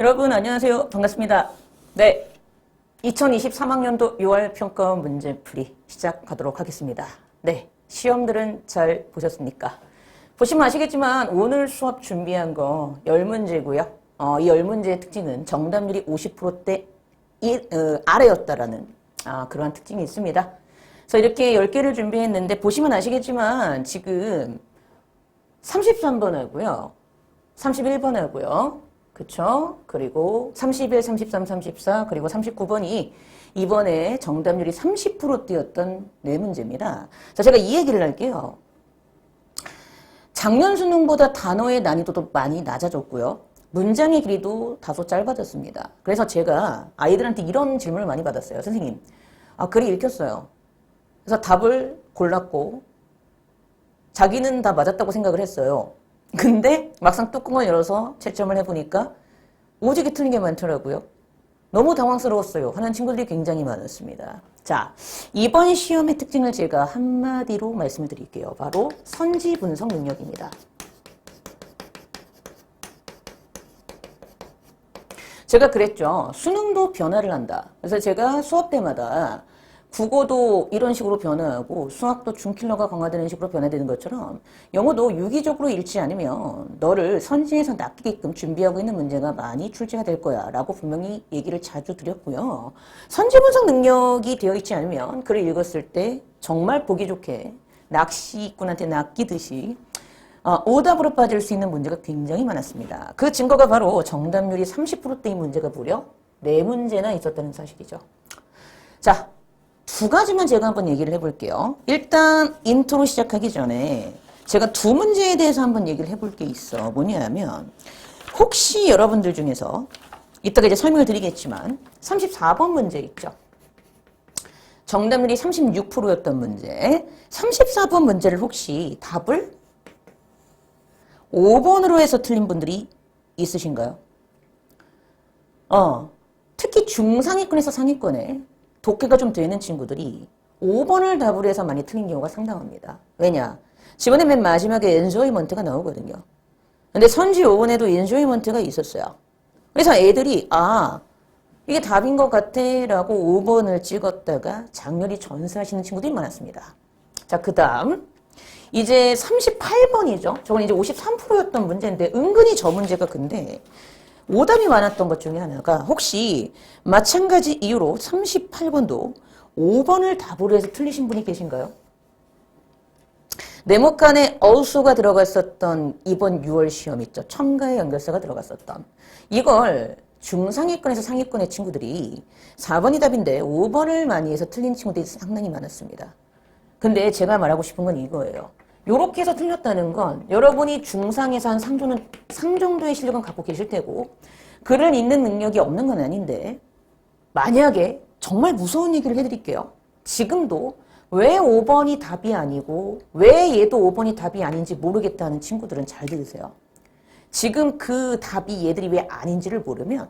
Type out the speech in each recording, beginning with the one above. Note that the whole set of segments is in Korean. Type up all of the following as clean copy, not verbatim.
여러분 안녕하세요. 반갑습니다. 네, 2023학년도 6월 평가원 문제풀이 시작하도록 하겠습니다. 네, 시험들은 잘 보셨습니까? 보시면 아시겠지만 오늘 수업 준비한 거 10문제고요. 이 10문제의 특징은 정답률이 50%대 아래였다라는 그러한 특징이 있습니다. 그래서 이렇게 10개를 준비했는데 보시면 아시겠지만 지금 33번 하고요. 31번 하고요. 그쵸? 그리고 31, 33, 34, 그리고 39번이 이번에 정답률이 30%대였던 네 문제입니다. 자, 제가 이 얘기를 할게요. 작년 수능보다 단어의 난이도도 많이 낮아졌고요. 문장의 길이도 다소 짧아졌습니다. 그래서 제가 아이들한테 이런 질문을 많이 받았어요. 선생님, 글이 읽혔어요. 그래서 답을 골랐고 자기는 다 맞았다고 생각을 했어요. 근데 막상 뚜껑을 열어서 채점을 해보니까 오지게 틀린 게 많더라고요. 너무 당황스러웠어요. 하는 친구들이 굉장히 많았습니다. 자, 이번 시험의 특징을 제가 한마디로 말씀을 드릴게요. 바로 선지 분석 능력입니다. 제가 그랬죠. 수능도 변화를 한다. 그래서 제가 수업 때마다 국어도 이런 식으로 변화하고 수학도 준킬러가 강화되는 식으로 변화되는 것처럼 영어도 유기적으로 읽지 않으면 너를 선지에서 낚이게끔 준비하고 있는 문제가 많이 출제가 될 거야 라고 분명히 얘기를 자주 드렸고요. 선지 분석 능력이 되어 있지 않으면 글을 읽었을 때 정말 보기 좋게 낚시꾼한테 낚이듯이 오답으로 빠질 수 있는 문제가 굉장히 많았습니다. 그 증거가 바로 정답률이 30%대인 문제가 무려 4문제나 있었다는 사실이죠. 자, 두 가지만 제가 한번 얘기를 해볼게요. 일단 인트로 시작하기 전에 제가 두 문제에 대해서 한번 얘기를 해볼 게 있어. 뭐냐면 혹시 여러분들 중에서 이따가 이제 설명을 드리겠지만 34번 문제 있죠. 정답률이 36%였던 문제. 34번 문제를 혹시 답을 5번으로 해서 틀린 분들이 있으신가요? 특히 중상위권에서 상위권에 독해가 좀 되는 친구들이 5번을 답으로 해서 많이 틀린 경우가 상당합니다. 왜냐? 지원의 맨 마지막에 엔조이먼트가 나오거든요. 근데 선지 5번에도 엔조이먼트가 있었어요. 그래서 애들이 이게 답인 것 같아 라고 5번을 찍었다가 장렬히 전사하시는 친구들이 많았습니다. 자, 그 다음 이제 38번이죠. 저건 이제 53%였던 문제인데 은근히 저 문제가 근데 오답이 많았던 것 중에 하나가 혹시 마찬가지 이유로 38번도 5번을 답으로 해서 틀리신 분이 계신가요? 네모칸에 also가 들어갔었던 이번 6월 시험 있죠. 첨가의 연결사가 들어갔었던 이걸 중상위권에서 상위권의 친구들이 4번이 답인데 5번을 많이 해서 틀린 친구들이 상당히 많았습니다. 근데 제가 말하고 싶은 건 이거예요. 요렇게 해서 틀렸다는 건 여러분이 중상에서 한 상 정도의 실력은 갖고 계실 테고 글을 읽는 능력이 없는 건 아닌데 만약에 정말 무서운 얘기를 해드릴게요. 지금도 왜 5번이 답이 아니고 왜 얘도 5번이 답이 아닌지 모르겠다는 친구들은 잘 들으세요. 지금 그 답이 얘들이 왜 아닌지를 모르면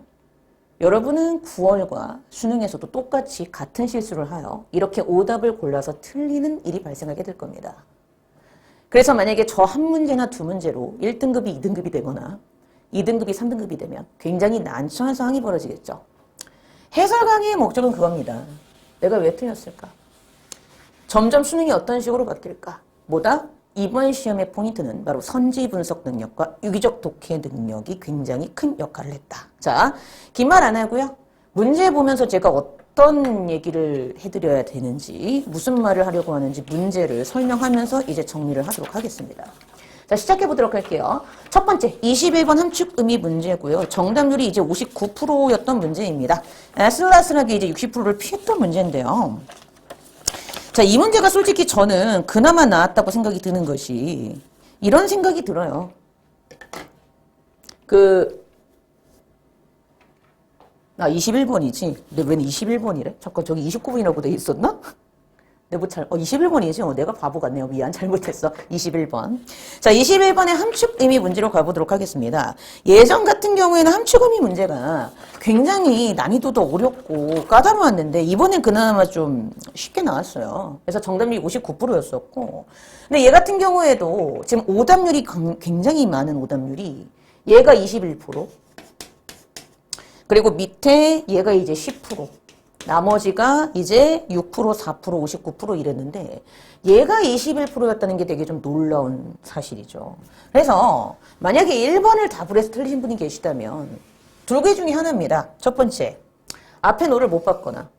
여러분은 9월과 수능에서도 똑같이 같은 실수를 하여 이렇게 오답을 골라서 틀리는 일이 발생하게 될 겁니다. 그래서 만약에 저 한 문제나 두 문제로 1등급이 2등급이 되거나 2등급이 3등급이 되면 굉장히 난처한 상황이 벌어지겠죠. 해설 강의의 목적은 그겁니다. 내가 왜 틀렸을까? 점점 수능이 어떤 식으로 바뀔까? 뭐다? 이번 시험의 포인트는 바로 선지 분석 능력과 유기적 독해 능력이 굉장히 큰 역할을 했다. 자, 긴 말 안 하고요. 문제 보면서 제가 어떤 얘기를 해드려야 되는지 무슨 말을 하려고 하는지 문제를 설명하면서 이제 정리를 하도록 하겠습니다. 자, 시작해 보도록 할게요. 첫 번째 21번 함축 의미 문제고요. 정답률이 이제 59%였던 문제입니다. 아슬아슬하게 이제 60%를 피했던 문제인데요. 자, 이 문제가 솔직히 저는 그나마 나았다고 생각이 드는 것이 이런 생각이 들어요. 21번이지. 근데 왜 21번이래? 잠깐 저기 29번이라고 돼 있었나? 내가 21번이지. 내가 바보 같네요. 미안. 잘못했어. 21번. 자, 21번의 함축 의미 문제로 가보도록 하겠습니다. 예전 같은 경우에는 함축 의미 문제가 굉장히 난이도도 어렵고 까다로웠는데 이번엔 그나마 좀 쉽게 나왔어요. 그래서 정답률이 59%였었고 근데 얘 같은 경우에도 지금 오답률이 굉장히 많은 오답률이 얘가 21%, 그리고 밑에 얘가 이제 10%. 나머지가 이제 6%, 4%, 59% 이랬는데 얘가 21%였다는 게 되게 좀 놀라운 사실이죠. 그래서 만약에 1번을 답을 해서 틀리신 분이 계시다면 두 개 중에 하나입니다. 첫 번째, 앞에 노를 못 봤거나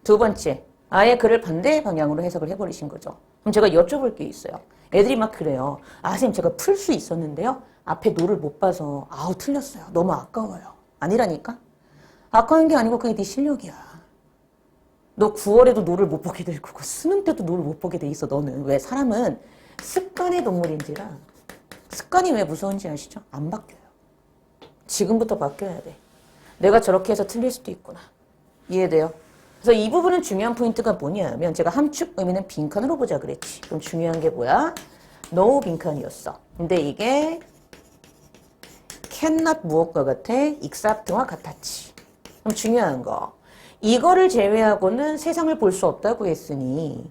두 번째, 아예 글을 반대 방향으로 해석을 해버리신 거죠. 그럼 제가 여쭤볼 게 있어요. 애들이 막 그래요. 아, 선생님 제가 풀 수 있었는데요. 앞에 노를 못 봐서 아우 틀렸어요. 너무 아까워요. 아니라니까? 아까운 게 아니고 그게 네 실력이야. 너 9월에도 노를 못 보게 될 거고 수능 때도 노를 못 보게 돼 있어. 너는. 왜? 사람은 습관의 동물인지라. 습관이 왜 무서운지 아시죠? 안 바뀌어요. 지금부터 바뀌어야 돼. 내가 저렇게 해서 틀릴 수도 있구나. 이해돼요? 그래서 이 부분은 중요한 포인트가 뭐냐면 제가 함축 의미는 빈칸으로 보자 그랬지. 그럼 중요한 게 뭐야? no 빈칸이었어. 근데 이게 cannot 무엇과 같아? except와 같았지. 그럼 중요한 거. 이거를 제외하고는 세상을 볼 수 없다고 했으니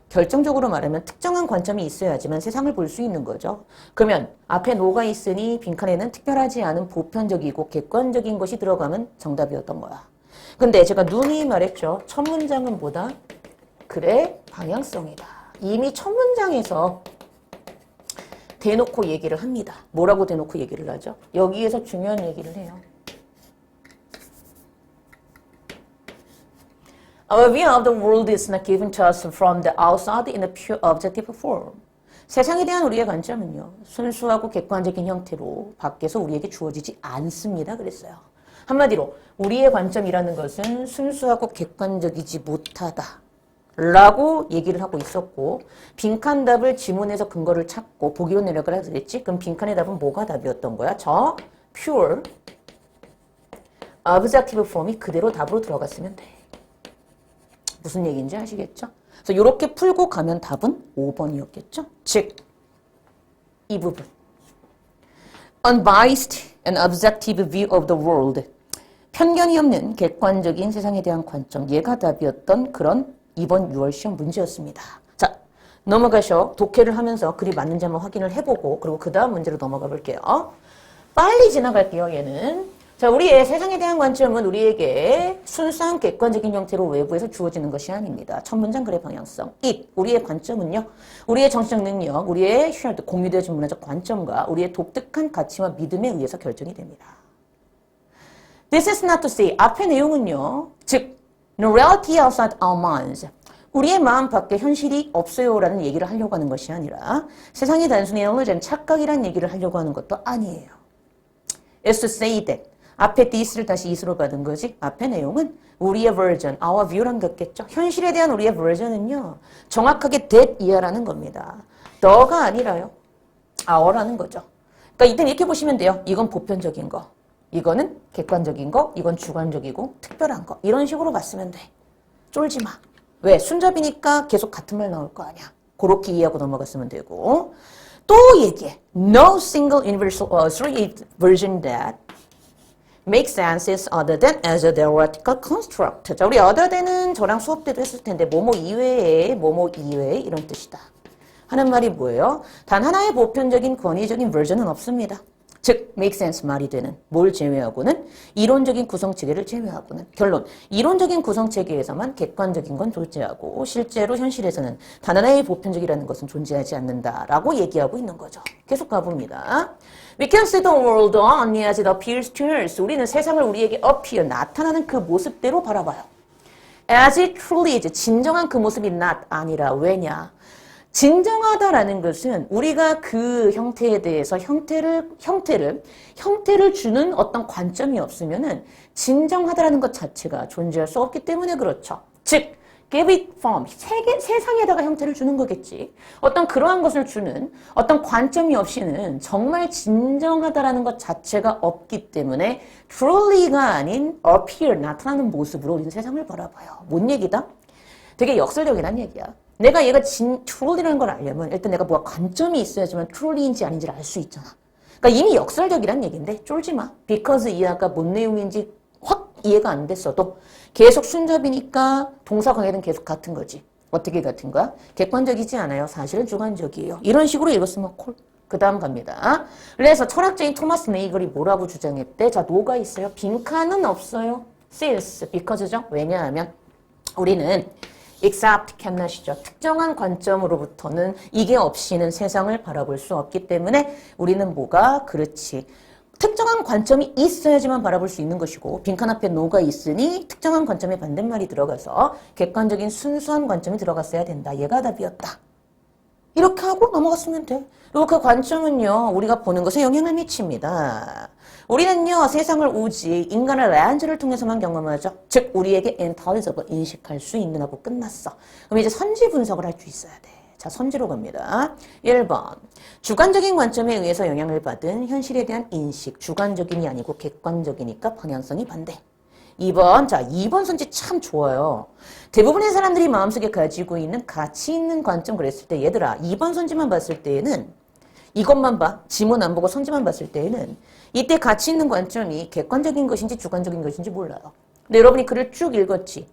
결정적으로 말하면 특정한 관점이 있어야지만 세상을 볼 수 있는 거죠. 그러면 앞에 no가 있으니 빈칸에는 특별하지 않은 보편적이고 객관적인 것이 들어가면 정답이었던 거야. 근데 제가 누누이 말했죠. 첫 문장은 뭐다? 그래, 방향성이다. 이미 첫 문장에서 대놓고 얘기를 합니다. 뭐라고 대놓고 얘기를 하죠? 여기에서 중요한 얘기를 해요. Our view of the world is not given to us from the outside in a pure objective form. 세상에 대한 우리의 관점은요. 순수하고 객관적인 형태로 밖에서 우리에게 주어지지 않습니다. 그랬어요. 한마디로 우리의 관점이라는 것은 순수하고 객관적이지 못하다. 라고 얘기를 하고 있었고 빈칸 답을 지문에서 근거를 찾고 보기로 내려가라 그랬지? 그럼 빈칸의 답은 뭐가 답이었던 거야? 저 pure objective form이 그대로 답으로 들어갔으면 돼. 무슨 얘기인지 아시겠죠? 그래서 이렇게 풀고 가면 답은 5번이었겠죠? 즉, 이 부분. Unbiased and objective view of the world. 편견이 없는 객관적인 세상에 대한 관점. 얘가 답이었던 그런 이번 6월 시험 문제였습니다. 자, 넘어가셔. 독해를 하면서 글이 맞는지 한번 확인을 해보고 그리고 그 다음 문제로 넘어가 볼게요. 빨리 지나갈게요, 얘는. 자, 우리의 세상에 대한 관점은 우리에게 순수한 객관적인 형태로 외부에서 주어지는 것이 아닙니다. 첫 문장 글의 방향성. it. 우리의 관점은요. 우리의 정치적 능력, 우리의 shared, 공유되어진 문화적 관점과 우리의 독특한 가치와 믿음에 의해서 결정이 됩니다. This is not to say, 앞의 내용은요. 즉, no reality outside our minds. 우리의 마음 밖에 현실이 없어요라는 얘기를 하려고 하는 것이 아니라 세상이 단순히 knowledge, 착각이라는 얘기를 하려고 하는 것도 아니에요. It's to say that. 앞에 this를 다시 is로 받은 거지. 앞의 내용은 우리의 version, our view란 거겠죠. 현실에 대한 우리의 version은요. 정확하게 that 이하라는 겁니다. the가 아니라요. our라는 거죠. 그러니까 이때 이렇게 보시면 돼요. 이건 보편적인 거. 이거는 객관적인 거. 이건 주관적이고 특별한 거. 이런 식으로 봤으면 돼. 쫄지 마. 왜? 순잡이니까 계속 같은 말 나올 거 아니야. 그렇게 이해하고 넘어갔으면 되고. 또 얘기해. No single universal three version that make sense other than as a theoretical construct. 자, 우리 other than은 저랑 수업 때도 했을 텐데 뭐뭐 이외에 이런 뜻이다. 하는 말이 뭐예요? 단 하나의 보편적인 권위적인 버전은 없습니다. 즉 make sense 말이 되는 뭘 제외하고는 이론적인 구성체계를 제외하고는 결론 이론적인 구성체계에서만 객관적인 건 존재하고 실제로 현실에서는 단 하나의 보편적이라는 것은 존재하지 않는다라고 얘기하고 있는 거죠. 계속 가봅니다. We can see the world only as it appears to us. 우리는 세상을 우리에게 appear, 나타나는 그 모습대로 바라봐요. As it truly is, 진정한 그 모습이 not 아니라 왜냐? 진정하다라는 것은 우리가 그 형태에 대해서 형태를 주는 어떤 관점이 없으면은 진정하다라는 것 자체가 존재할 수 없기 때문에 그렇죠. 즉, give it form, 세상에다가 형태를 주는 거겠지. 어떤 그러한 것을 주는 어떤 관점이 없이는 정말 진정하다라는 것 자체가 없기 때문에 truly가 아닌 appear, 나타나는 모습으로 우리는 세상을 바라봐요. 뭔 얘기다? 되게 역설적이란 얘기야. 내가 얘가 truly라는 걸 알려면 일단 내가 뭐가 관점이 있어야지만 truly인지 아닌지를 알 수 있잖아. 그러니까 이미 역설적이란 얘기인데 쫄지 마. because 이해가 뭔 내용인지 확 이해가 안 됐어도 계속 순잡이니까 동사 관계는 계속 같은 거지. 어떻게 같은 거야? 객관적이지 않아요. 사실은 주관적이에요. 이런 식으로 읽었으면 콜. 그 다음 갑니다. 그래서 철학자인 토마스 네이글이 뭐라고 주장했대? 자, 노가 있어요. 빈칸은 없어요. since, because죠. 왜냐하면 우리는 except cannot이죠. 특정한 관점으로부터는 이게 없이는 세상을 바라볼 수 없기 때문에 우리는 뭐가? 그렇지. 특정한 관점이 있어야지만 바라볼 수 있는 것이고 빈칸 앞에 노가 있으니 특정한 관점에 반대말이 들어가서 객관적인 순수한 관점이 들어갔어야 된다. 얘가 답이었다. 이렇게 하고 넘어갔으면 돼. 그리고 그 관점은요. 우리가 보는 것에 영향을 미칩니다. 우리는요. 세상을 오직 인간의 렌즈를 통해서만 경험하죠. 즉 우리에게 intelligible 인식할 수 있는 하고 끝났어. 그럼 이제 선지 분석을 할 수 있어야 돼. 자, 선지로 갑니다. 1번. 주관적인 관점에 의해서 영향을 받은 현실에 대한 인식. 주관적인이 아니고 객관적이니까 방향성이 반대. 2번. 자, 2번 선지 참 좋아요. 대부분의 사람들이 마음속에 가지고 있는 가치 있는 관점 그랬을 때 얘들아 2번 선지만 봤을 때에는 이것만 봐. 지문 안 보고 선지만 봤을 때에는 이때 가치 있는 관점이 객관적인 것인지 주관적인 것인지 몰라요. 근데 여러분이 글을 쭉 읽었지.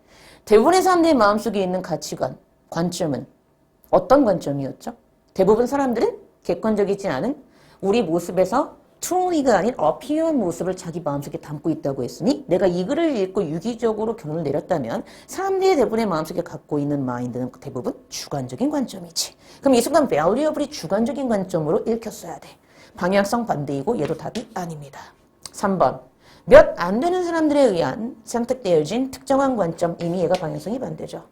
대부분의 사람들의 마음속에 있는 가치관, 관점은 어떤 관점이었죠? 대부분 사람들은 객관적이지 않은 우리 모습에서 truly가 아닌 appear한 모습을 자기 마음속에 담고 있다고 했으니 내가 이 글을 읽고 유기적으로 결론을 내렸다면 사람들이 대부분의 마음속에 갖고 있는 마인드는 대부분 주관적인 관점이지. 그럼 이 순간 valuable이 주관적인 관점으로 읽혔어야 돼. 방향성 반대이고 얘도 답이 아닙니다. 3번. 몇 안 되는 사람들에 의한 선택되어진 특정한 관점 이미 얘가 방향성이 반대죠.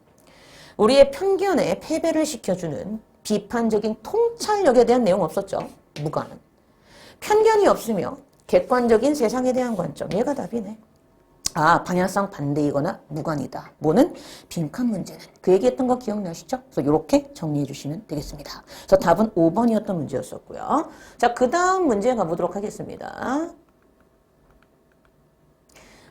우리의 편견에 패배를 시켜주는 비판적인 통찰력에 대한 내용 없었죠. 무관은. 편견이 없으며 객관적인 세상에 대한 관점. 얘가 답이네. 아, 방향성 반대이거나 무관이다. 뭐는? 빈칸 문제는. 그 얘기했던 거 기억나시죠? 그래서 이렇게 정리해 주시면 되겠습니다. 그래서 답은 5번이었던 문제였었고요. 자, 그 다음 문제 가보도록 하겠습니다.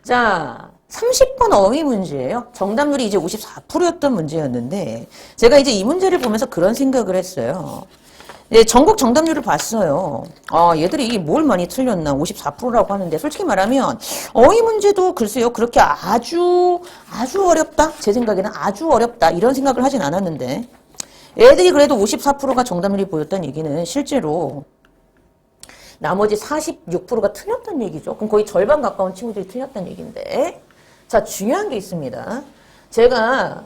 자, 30번 어휘 문제예요. 정답률이 이제 54%였던 문제였는데 제가 이제 이 문제를 보면서 그런 생각을 했어요. 네, 전국 정답률을 봤어요. 아, 얘들이 뭘 많이 틀렸나 54%라고 하는데 솔직히 말하면 어휘 문제도 글쎄요 그렇게 아주 어렵다? 제 생각에는 아주 어렵다 이런 생각을 하진 않았는데 애들이 그래도 54%가 정답률이 보였다는 얘기는 실제로 나머지 46%가 틀렸다는 얘기죠. 그럼 거의 절반 가까운 친구들이 틀렸다는 얘기인데 자, 중요한 게 있습니다. 제가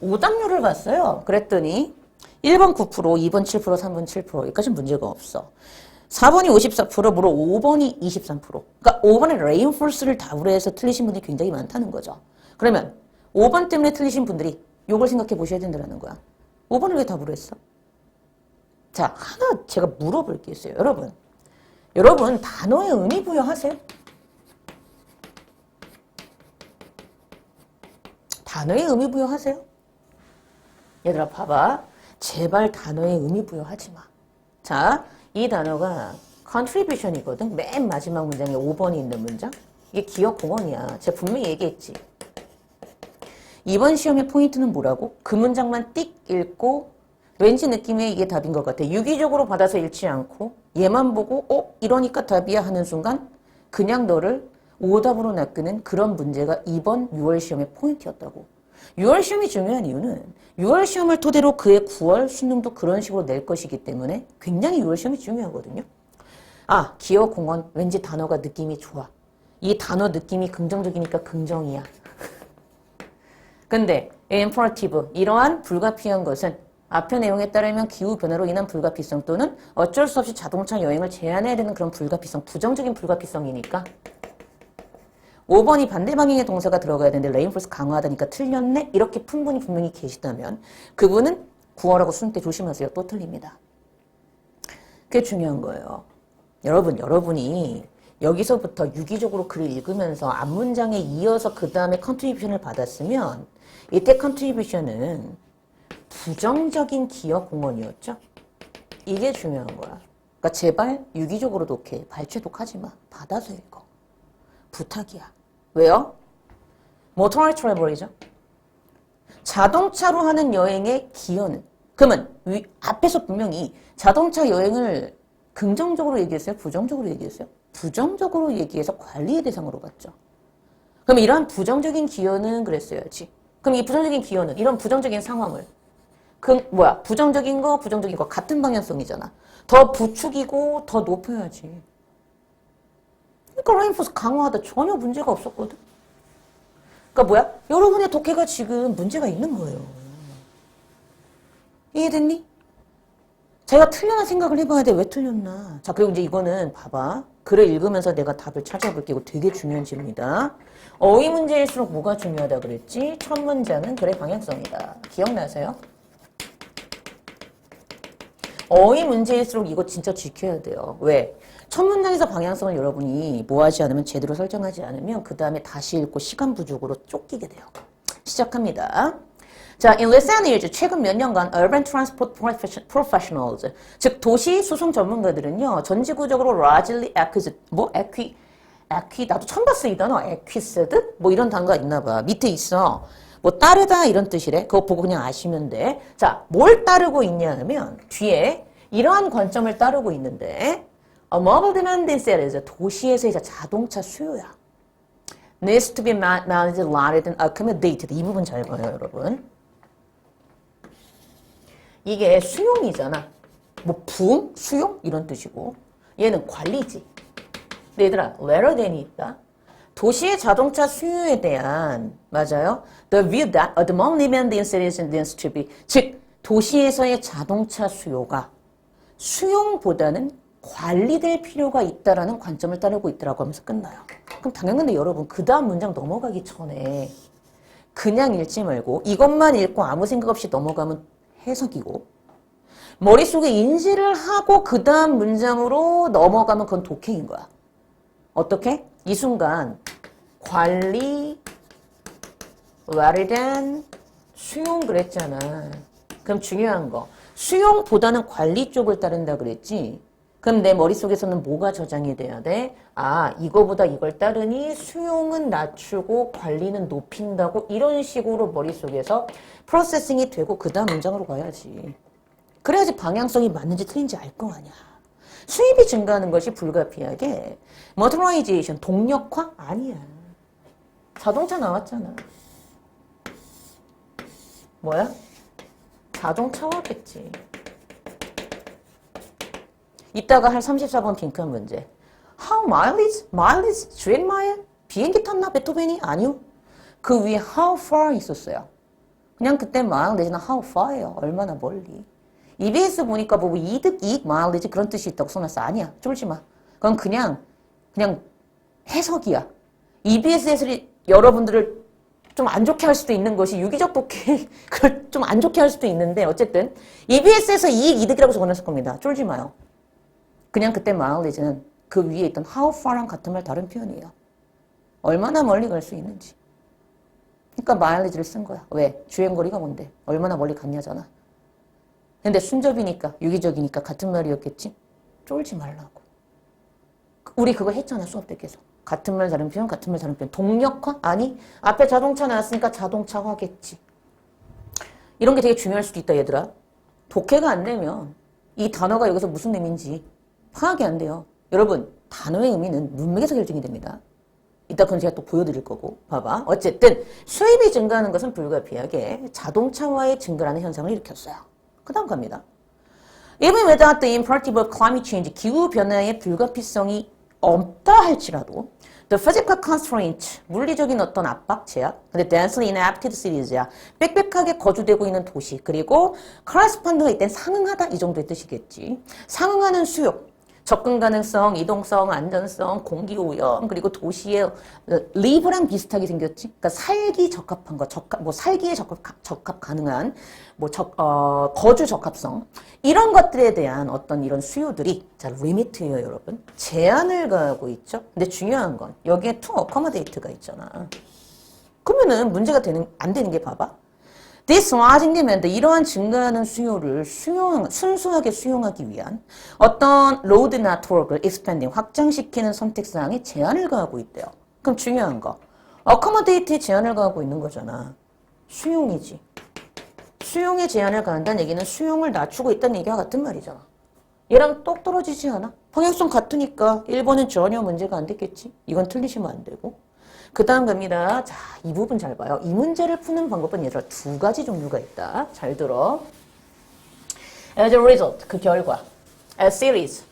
오답률을 봤어요. 그랬더니 1번 9%, 2번 7%, 3번 7%. 여기까지는 문제가 없어. 4번이 54%, 무려 5번이 23%. 그러니까 5번에 reinforce를 답으로 해서 틀리신 분들이 굉장히 많다는 거죠. 그러면 5번 때문에 틀리신 분들이 이걸 생각해 보셔야 된다는 거야. 5번을 왜 답으로 했어? 자, 하나 제가 물어볼 게 있어요. 여러분 단어의 의미 부여하세요? 단어의 의미 부여하세요? 얘들아 봐봐. 제발 단어의 의미 부여하지 마. 자, 이 단어가 contribution이거든. 맨 마지막 문장에 5번이 있는 문장. 이게 기억 공헌이야. 제가 분명히 얘기했지. 이번 시험의 포인트는 뭐라고? 그 문장만 띡 읽고 왠지 느낌에 이게 답인 것 같아. 유기적으로 받아서 읽지 않고 얘만 보고 이러니까 답이야 하는 순간 그냥 너를 오답으로 낚는 그런 문제가 이번 6월 시험의 포인트였다고. 6월 시험이 중요한 이유는 6월 시험을 토대로 그의 9월 수능도 그런 식으로 낼 것이기 때문에 굉장히 6월 시험이 중요하거든요. 아, 기억 공헌 왠지 단어가 느낌이 좋아. 이 단어 느낌이 긍정적이니까 긍정이야. 근데 imperative 이러한 불가피한 것은 앞의 내용에 따르면 기후변화로 인한 불가피성 또는 어쩔 수 없이 자동차 여행을 제한해야 되는 그런 불가피성, 부정적인 불가피성이니까 5번이 반대 방향의 동사가 들어가야 되는데 reinforce 강화하다니까 틀렸네? 이렇게 푼 분이 분명히 계시다면 그분은 9월하고 수능 때 조심하세요. 또 틀립니다. 그게 중요한 거예요. 여러분이 여기서부터 유기적으로 글을 읽으면서 앞문장에 이어서 그 다음에 컨트리뷰션을 받았으면 이때 컨트리뷰션은 부정적인 기억 공헌이었죠. 이게 중요한 거야. 그러니까 제발 유기적으로 독해. 발췌독하지 마. 받아서 읽어. 부탁이야. 왜요? 모터리 트래블이죠. 자동차로 하는 여행의 기여는 그러면 앞에서 분명히 자동차 여행을 긍정적으로 얘기했어요? 부정적으로 얘기했어요? 부정적으로 얘기해서 관리의 대상으로 봤죠. 그럼 이러한 부정적인 기여는 그랬어야지. 그럼 이 부정적인 기여는 이런 부정적인 상황을 부정적인 거, 부정적인 거 같은 방향성이잖아. 더 부축이고 더 높여야지. 그러니까 레인포스 강화하다 전혀 문제가 없었거든. 그러니까 뭐야? 여러분의 독해가 지금 문제가 있는 거예요. 이해됐니? 제가 틀렸나 생각을 해봐야 돼. 왜 틀렸나? 자, 그리고 이제 이거는 봐봐. 글을 읽으면서 내가 답을 찾아볼게. 이거 되게 중요한 질문이다. 어휘 문제일수록 뭐가 중요하다 그랬지? 첫 문장은 글의 방향성이다. 기억나세요? 어휘 문제일수록 이거 진짜 지켜야 돼요. 왜? 첫 문장에서 방향성을 여러분이 뭐 하지 않으면 제대로 설정하지 않으면 그 다음에 다시 읽고 시간 부족으로 쫓기게 돼요. 시작합니다. 자, in recent years, 최근 몇 년간 urban transport professionals, 즉 도시 수송 전문가들은요, 전지구적으로 largely 나도 처음 봤어 이 단어, acquised? 뭐 이런 단어가 있나 봐. 밑에 있어. 뭐 따르다 이런 뜻이래. 그거 보고 그냥 아시면 돼. 자, 뭘 따르고 있냐 하면 뒤에 이러한 관점을 따르고 있는데 a mobile demand in cities, 도시에서의 자동차 수요야. needs to be managed, larger and accommodated. 이 부분 잘 봐요, 여러분. 이게 수용이잖아. 뭐 부응, 수용 이런 뜻이고 얘는 관리지. 근데 얘들아, rather than이 있다. 도시의 자동차 수요에 대한 맞아요. The view that a demand demand in cities needs to be 즉 도시에서의 자동차 수요가 수용보다는 관리될 필요가 있다라는 관점을 따르고 있더라고 하면서 끝나요. 그럼 당연한데 여러분 그 다음 문장 넘어가기 전에 그냥 읽지 말고 이것만 읽고 아무 생각 없이 넘어가면 해석이고 머릿속에 인지를 하고 그 다음 문장으로 넘어가면 그건 독해인 거야. 어떻게? 이 순간 관리 rather than 수용 그랬잖아. 그럼 중요한 거 수용보다는 관리 쪽을 따른다 그랬지. 그럼 내 머릿속에서는 뭐가 저장이 돼야 돼? 아, 이거보다 이걸 따르니 수용은 낮추고 관리는 높인다고 이런 식으로 머릿속에서 프로세싱이 되고 그 다음 문장으로 가야지. 그래야지 방향성이 맞는지 틀린지 알 거 아니야. 수입이 증가하는 것이 불가피하게 모터라이제이션, 동력화? 아니야. 자동차 나왔잖아. 뭐야? 자동차화겠지. 이따가 할 34번 빈칸 문제. How mileage? Mileage? street mile? 비행기 탔나? 베토벤이? 아니요. 그 위에 how far 있었어요. 그냥 그때 mile 내지는 how far예요. 얼마나 멀리. EBS 보니까 뭐 이득, 이익, mileage 그런 뜻이 있다고 써놨어. 아니야. 쫄지 마. 그건 그냥 해석이야. EBS 해설이 여러분들을 좀 안 좋게 할 수도 있는 것이 유기적 독해 그걸 좀 안 좋게 할 수도 있는데 어쨌든 EBS에서 이익, 이득이라고 적어놨을 겁니다. 쫄지 마요. 그냥 그때 mileage는 그 위에 있던 how far랑 같은 말 다른 표현이에요. 얼마나 멀리 갈 수 있는지. 그러니까 mileage를 쓴 거야. 왜? 주행거리가 뭔데? 얼마나 멀리 갔냐잖아. 근데 순접이니까 유기적이니까 같은 말이었겠지? 쫄지 말라고. 우리 그거 했잖아 수업 때 계속. 같은 말 다른 표현 같은 말 다른 표현. 동력화? 아니 앞에 자동차 나왔으니까 자동차화겠지. 이런 게 되게 중요할 수도 있다 얘들아. 독해가 안 되면 이 단어가 여기서 무슨 의미인지 파악이 안 돼요. 여러분 단어의 의미는 문맥에서 결정이 됩니다. 이따 그건 제가 또 보여드릴 거고. 봐봐. 어쨌든 수입이 증가하는 것은 불가피하게 자동차화의 증가라는 현상을 일으켰어요. 그 다음 갑니다. Even without the imperative of climate change, 기후변화의 불가피성이 없다 할지라도 the physical constraint, 물리적인 어떤 압박, 제약, 근데 densely inhabited cities야, 빽빽하게 거주되고 있는 도시, 그리고 correspond가 이땐 상응하다 이 정도의 뜻이겠지. 상응하는 수요, 접근 가능성, 이동성, 안전성, 공기 오염, 그리고 도시의 live랑 비슷하게 생겼지. 그러니까 살기 적합한 거, 살기에 적합 가능한, 거주 적합성. 이런 것들에 대한 어떤 이런 수요들이, 자, limit예요, 여러분. 제한을 가하고 있죠. 근데 중요한 건, 여기에 to accommodate가 있잖아. 그러면은 문제가 안 되는 게 봐봐. This rising demand, 이러한 증가하는 수요를 순수하게 수용하기 위한 어떤 road network을 expanding, 확장시키는 선택사항에 제한을 가하고 있대요. 그럼 중요한 거, accommodate에 제한을 가하고 있는 거잖아. 수용이지. 수용에 제한을 가한다는 얘기는 수용을 낮추고 있다는 얘기와 같은 말이잖아. 얘랑 똑 떨어지지 않아? 방향성 같으니까 1번은 전혀 문제가 안 됐겠지? 이건 틀리시면 안 되고. 그 다음 갑니다. 자, 이 부분 잘 봐요. 이 문제를 푸는 방법은 얘들아 두 가지 종류가 있다. 잘 들어. As a result, 그 결과, as cities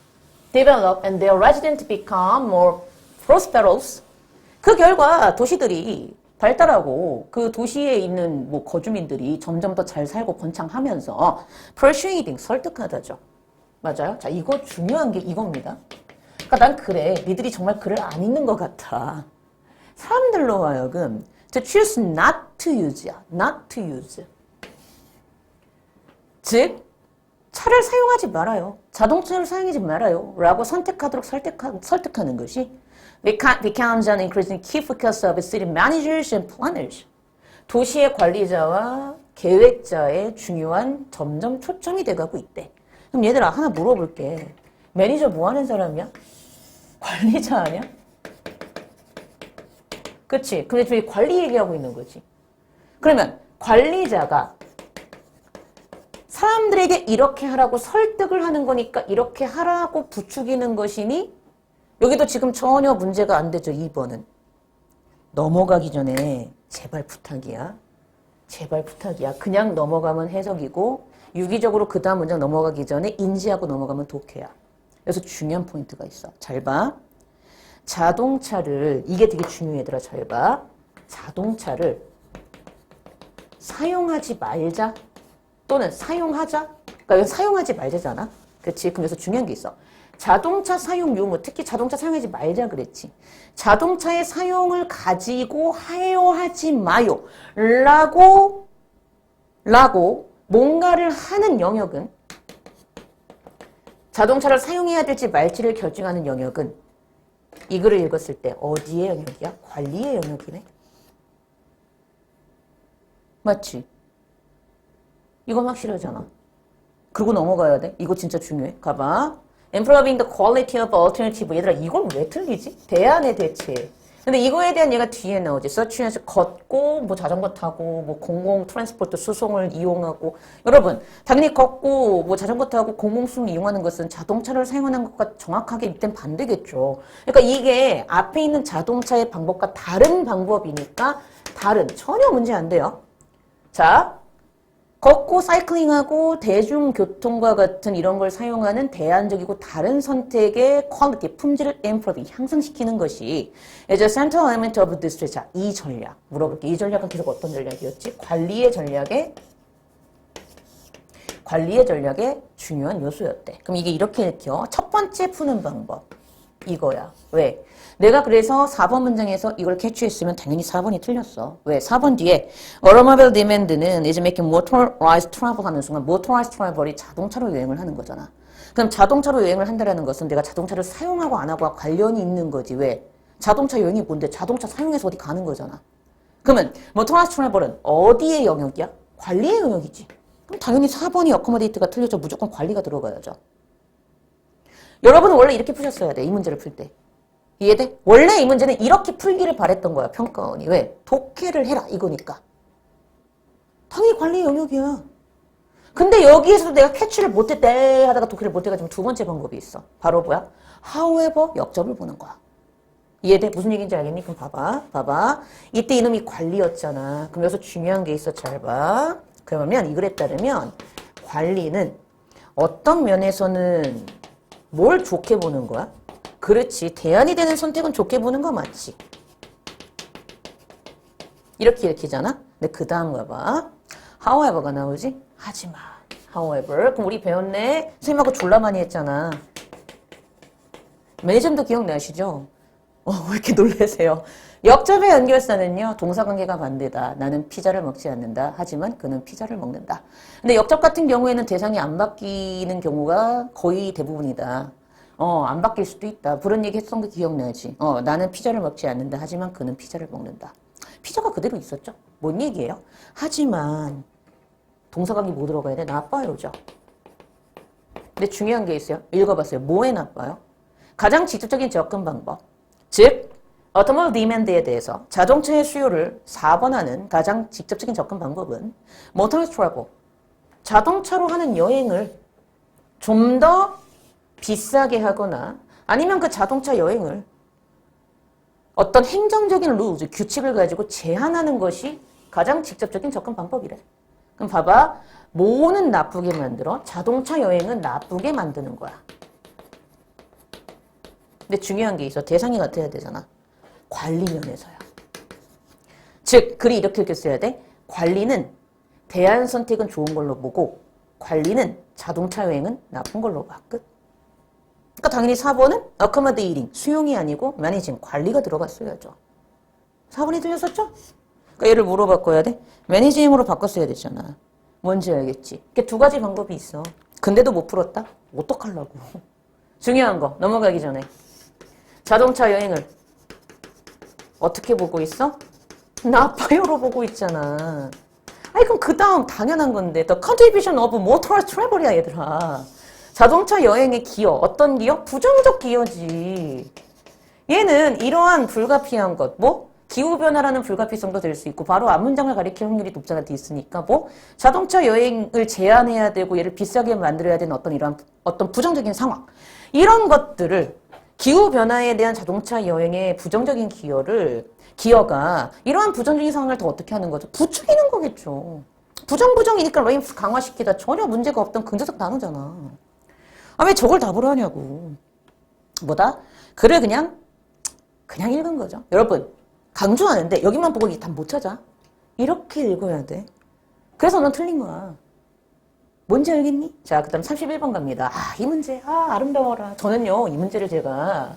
develop and their residents become more prosperous, 그 결과 도시들이 발달하고 그 도시에 있는 뭐 거주민들이 점점 더 잘 살고 번창하면서 persuading, 설득하다죠. 맞아요? 자, 이거 중요한 게 이겁니다. 그러니까 난 그래. 니들이 정말 글을 안 읽는 것 같아. 사람들로 하여금 to choose not to use야. not to use. 즉, 차를 사용하지 말아요. 자동차를 사용하지 말아요. 라고 선택하도록 설득하는 것이 becomes an increasingly key focus of city managers and planners. 도시의 관리자와 계획자의 중요한 점점 초점이 돼가고 있대. 그럼 얘들아 하나 물어볼게. 매니저 뭐 하는 사람이야? 관리자 아니야? 그치? 근데 저희 관리 얘기하고 있는 거지. 그러면 관리자가 사람들에게 이렇게 하라고 설득을 하는 거니까 이렇게 하라고 부추기는 것이니 여기도 지금 전혀 문제가 안 되죠. 2번은. 넘어가기 전에 제발 부탁이야. 제발 부탁이야. 그냥 넘어가면 해석이고 유기적으로 그 다음 문장 넘어가기 전에 인지하고 넘어가면 독해야. 그래서 중요한 포인트가 있어. 잘 봐. 자동차를, 이게 되게 중요해 얘들아. 잘 봐. 자동차를 사용하지 말자 또는 사용하자. 그러니까 이건 사용하지 말자잖아. 그렇지? 그래서 중요한 게 있어. 자동차 사용 유무, 특히 자동차 사용하지 말자 그랬지. 자동차의 사용을 가지고 하여 하지 마요. 라고 뭔가를 하는 영역은, 자동차를 사용해야 될지 말지를 결정하는 영역은 이 글을 읽었을 때 어디의 영역이야? 관리의 영역이네. 맞지? 이건 확실하잖아. 그리고 넘어가야 돼. 이거 진짜 중요해. 가봐. Improving the quality of alternative. 얘들아 이걸 왜 틀리지? 대안의 대체. 근데 이거에 대한 얘가 뒤에 나오지. such as 걷고 뭐 자전거 타고 뭐 공공 트랜스포트 수송을 이용하고. 여러분 당연히 걷고 뭐 자전거 타고 공공 수송을 이용하는 것은 자동차를 사용하는 것과 정확하게 이땐 반대겠죠. 그러니까 이게 앞에 있는 자동차의 방법과 다른 방법이니까 전혀 문제 안 돼요. 자, 걷고 사이클링하고 대중교통과 같은 이런 걸 사용하는 대안적이고 다른 선택의 퀄리티, 품질을 improve, 향상시키는 것이 as a central element of this strategy. 자, 이 전략. 물어볼게. 이 전략은 계속 어떤 전략이었지? 관리의 전략의 중요한 요소였대. 그럼 이게 이렇게 읽혀. 첫 번째 푸는 방법. 이거야. 왜? 내가 그래서 4번 문장에서 이걸 캐치했으면 당연히 4번이 틀렸어. 왜? 4번 뒤에 automobile demand는 is making motorized travel 하는 순간 motorized travel이 자동차로 여행을 하는 거잖아. 그럼 자동차로 여행을 한다는 것은 내가 자동차를 사용하고 안 하고와 관련이 있는 거지. 왜? 자동차 여행이 뭔데? 자동차 사용해서 어디 가는 거잖아. 그러면 motorized travel은 어디의 영역이야? 관리의 영역이지. 그럼 당연히 4번이 accommodate가 틀려져. 무조건 관리가 들어가야죠. 여러분은 원래 이렇게 푸셨어야 돼. 이 문제를 풀 때. 이해돼? 원래 이 문제는 이렇게 풀기를 바랬던 거야. 평가원이. 왜? 독해를 해라. 이거니까. 당연히 관리 영역이야. 근데 여기에서도 내가 캐치를 못했대 하다가 독해를 못해가지고 두 번째 방법이 있어. 바로 뭐야? however 역접을 보는 거야. 이해돼? 무슨 얘기인지 알겠니? 그럼 봐봐. 이때 이놈이 관리였잖아. 그럼 여기서 중요한 게 있어. 잘 봐. 그러면 이 글에 따르면 관리는 어떤 면에서는 뭘 좋게 보는 거야? 그렇지. 대안이 되는 선택은 좋게 보는 거 맞지? 이렇게 읽히잖아? 근데 그 다음 가봐. however가 나오지? 하지만. however. 그럼 우리 배웠네. 선생님하고 졸라 많이 했잖아. 매니저님도 기억나시죠? 왜 이렇게 놀라세요? 역접의 연결사는요. 동사관계가 반대다. 나는 피자를 먹지 않는다. 하지만 그는 피자를 먹는다. 근데 역접 같은 경우에는 대상이 안 바뀌는 경우가 거의 대부분이다. 안 바뀔 수도 있다. 그런 얘기 했던 거 기억나지? 나는 피자를 먹지 않는다. 하지만 그는 피자를 먹는다. 피자가 그대로 있었죠? 뭔 얘기예요? 하지만 동사관계 뭐 들어가야 돼? 나빠요죠. 근데 중요한 게 있어요. 읽어봤어요. 뭐에 나빠요? 가장 직접적인 접근 방법. 즉 automobile demand에 대해서 자동차의 수요를 4번하는 가장 직접적인 접근 방법은 motorized travel. 자동차로 하는 여행을 좀 더 비싸게 하거나 아니면 그 자동차 여행을 어떤 행정적인 rules, 규칙을 가지고 제한하는 것이 가장 직접적인 접근 방법이래. 그럼 봐봐. 뭐는 나쁘게 만들어? 자동차 여행은 나쁘게 만드는 거야. 근데 중요한 게 있어. 대상이 같아야 되잖아. 관리 면에서야. 즉, 글이 이렇게 써야 돼. 관리는 대안 선택은 좋은 걸로 보고 관리는 자동차 여행은 나쁜 걸로 봐. 끝. 그러니까 당연히 4번은 accommodating, 수용이 아니고 managing, 관리가 들어갔어야죠. 4번이 틀렸었죠? 그러니까 얘를 뭐로 바꿔야 돼? managing으로 바꿨어야 되잖아. 뭔지 알겠지? 이렇게 두 가지 방법이 있어. 근데도 못 풀었다? 어떡하려고. 중요한 거 넘어가기 전에 자동차 여행을 어떻게 보고 있어? 나빠요로 보고 있잖아. 아니 그럼 그 다음 당연한 건데 The contribution of motorized travel이야 얘들아. 자동차 여행의 기여. 어떤 기여? 부정적 기여지. 얘는 이러한 불가피한 것. 뭐? 기후변화라는 불가피성도 될 수 있고 바로 앞 문장을 가리킬 확률이 높잖아 돼 있으니까 뭐 자동차 여행을 제한해야 되고 얘를 비싸게 만들어야 되는 어떤 부정적인 상황 이런 것들을 기후변화에 대한 자동차 여행의 부정적인 기여가 이러한 부정적인 상황을 더 어떻게 하는 거죠? 부추기는 거겠죠. 부정이니까 레인스 강화시키다 전혀 문제가 없던 긍정적 단어잖아. 아, 왜 저걸 답으로 하냐고. 뭐다? 글을 그냥 읽은 거죠. 여러분, 강조하는데 여기만 보고 답 못 찾아. 이렇게 읽어야 돼. 그래서 넌 틀린 거야. 뭔지 알겠니? 자, 그 다음 31번 갑니다. 아, 이 문제. 아, 아름다워라. 저는요, 이 문제를 제가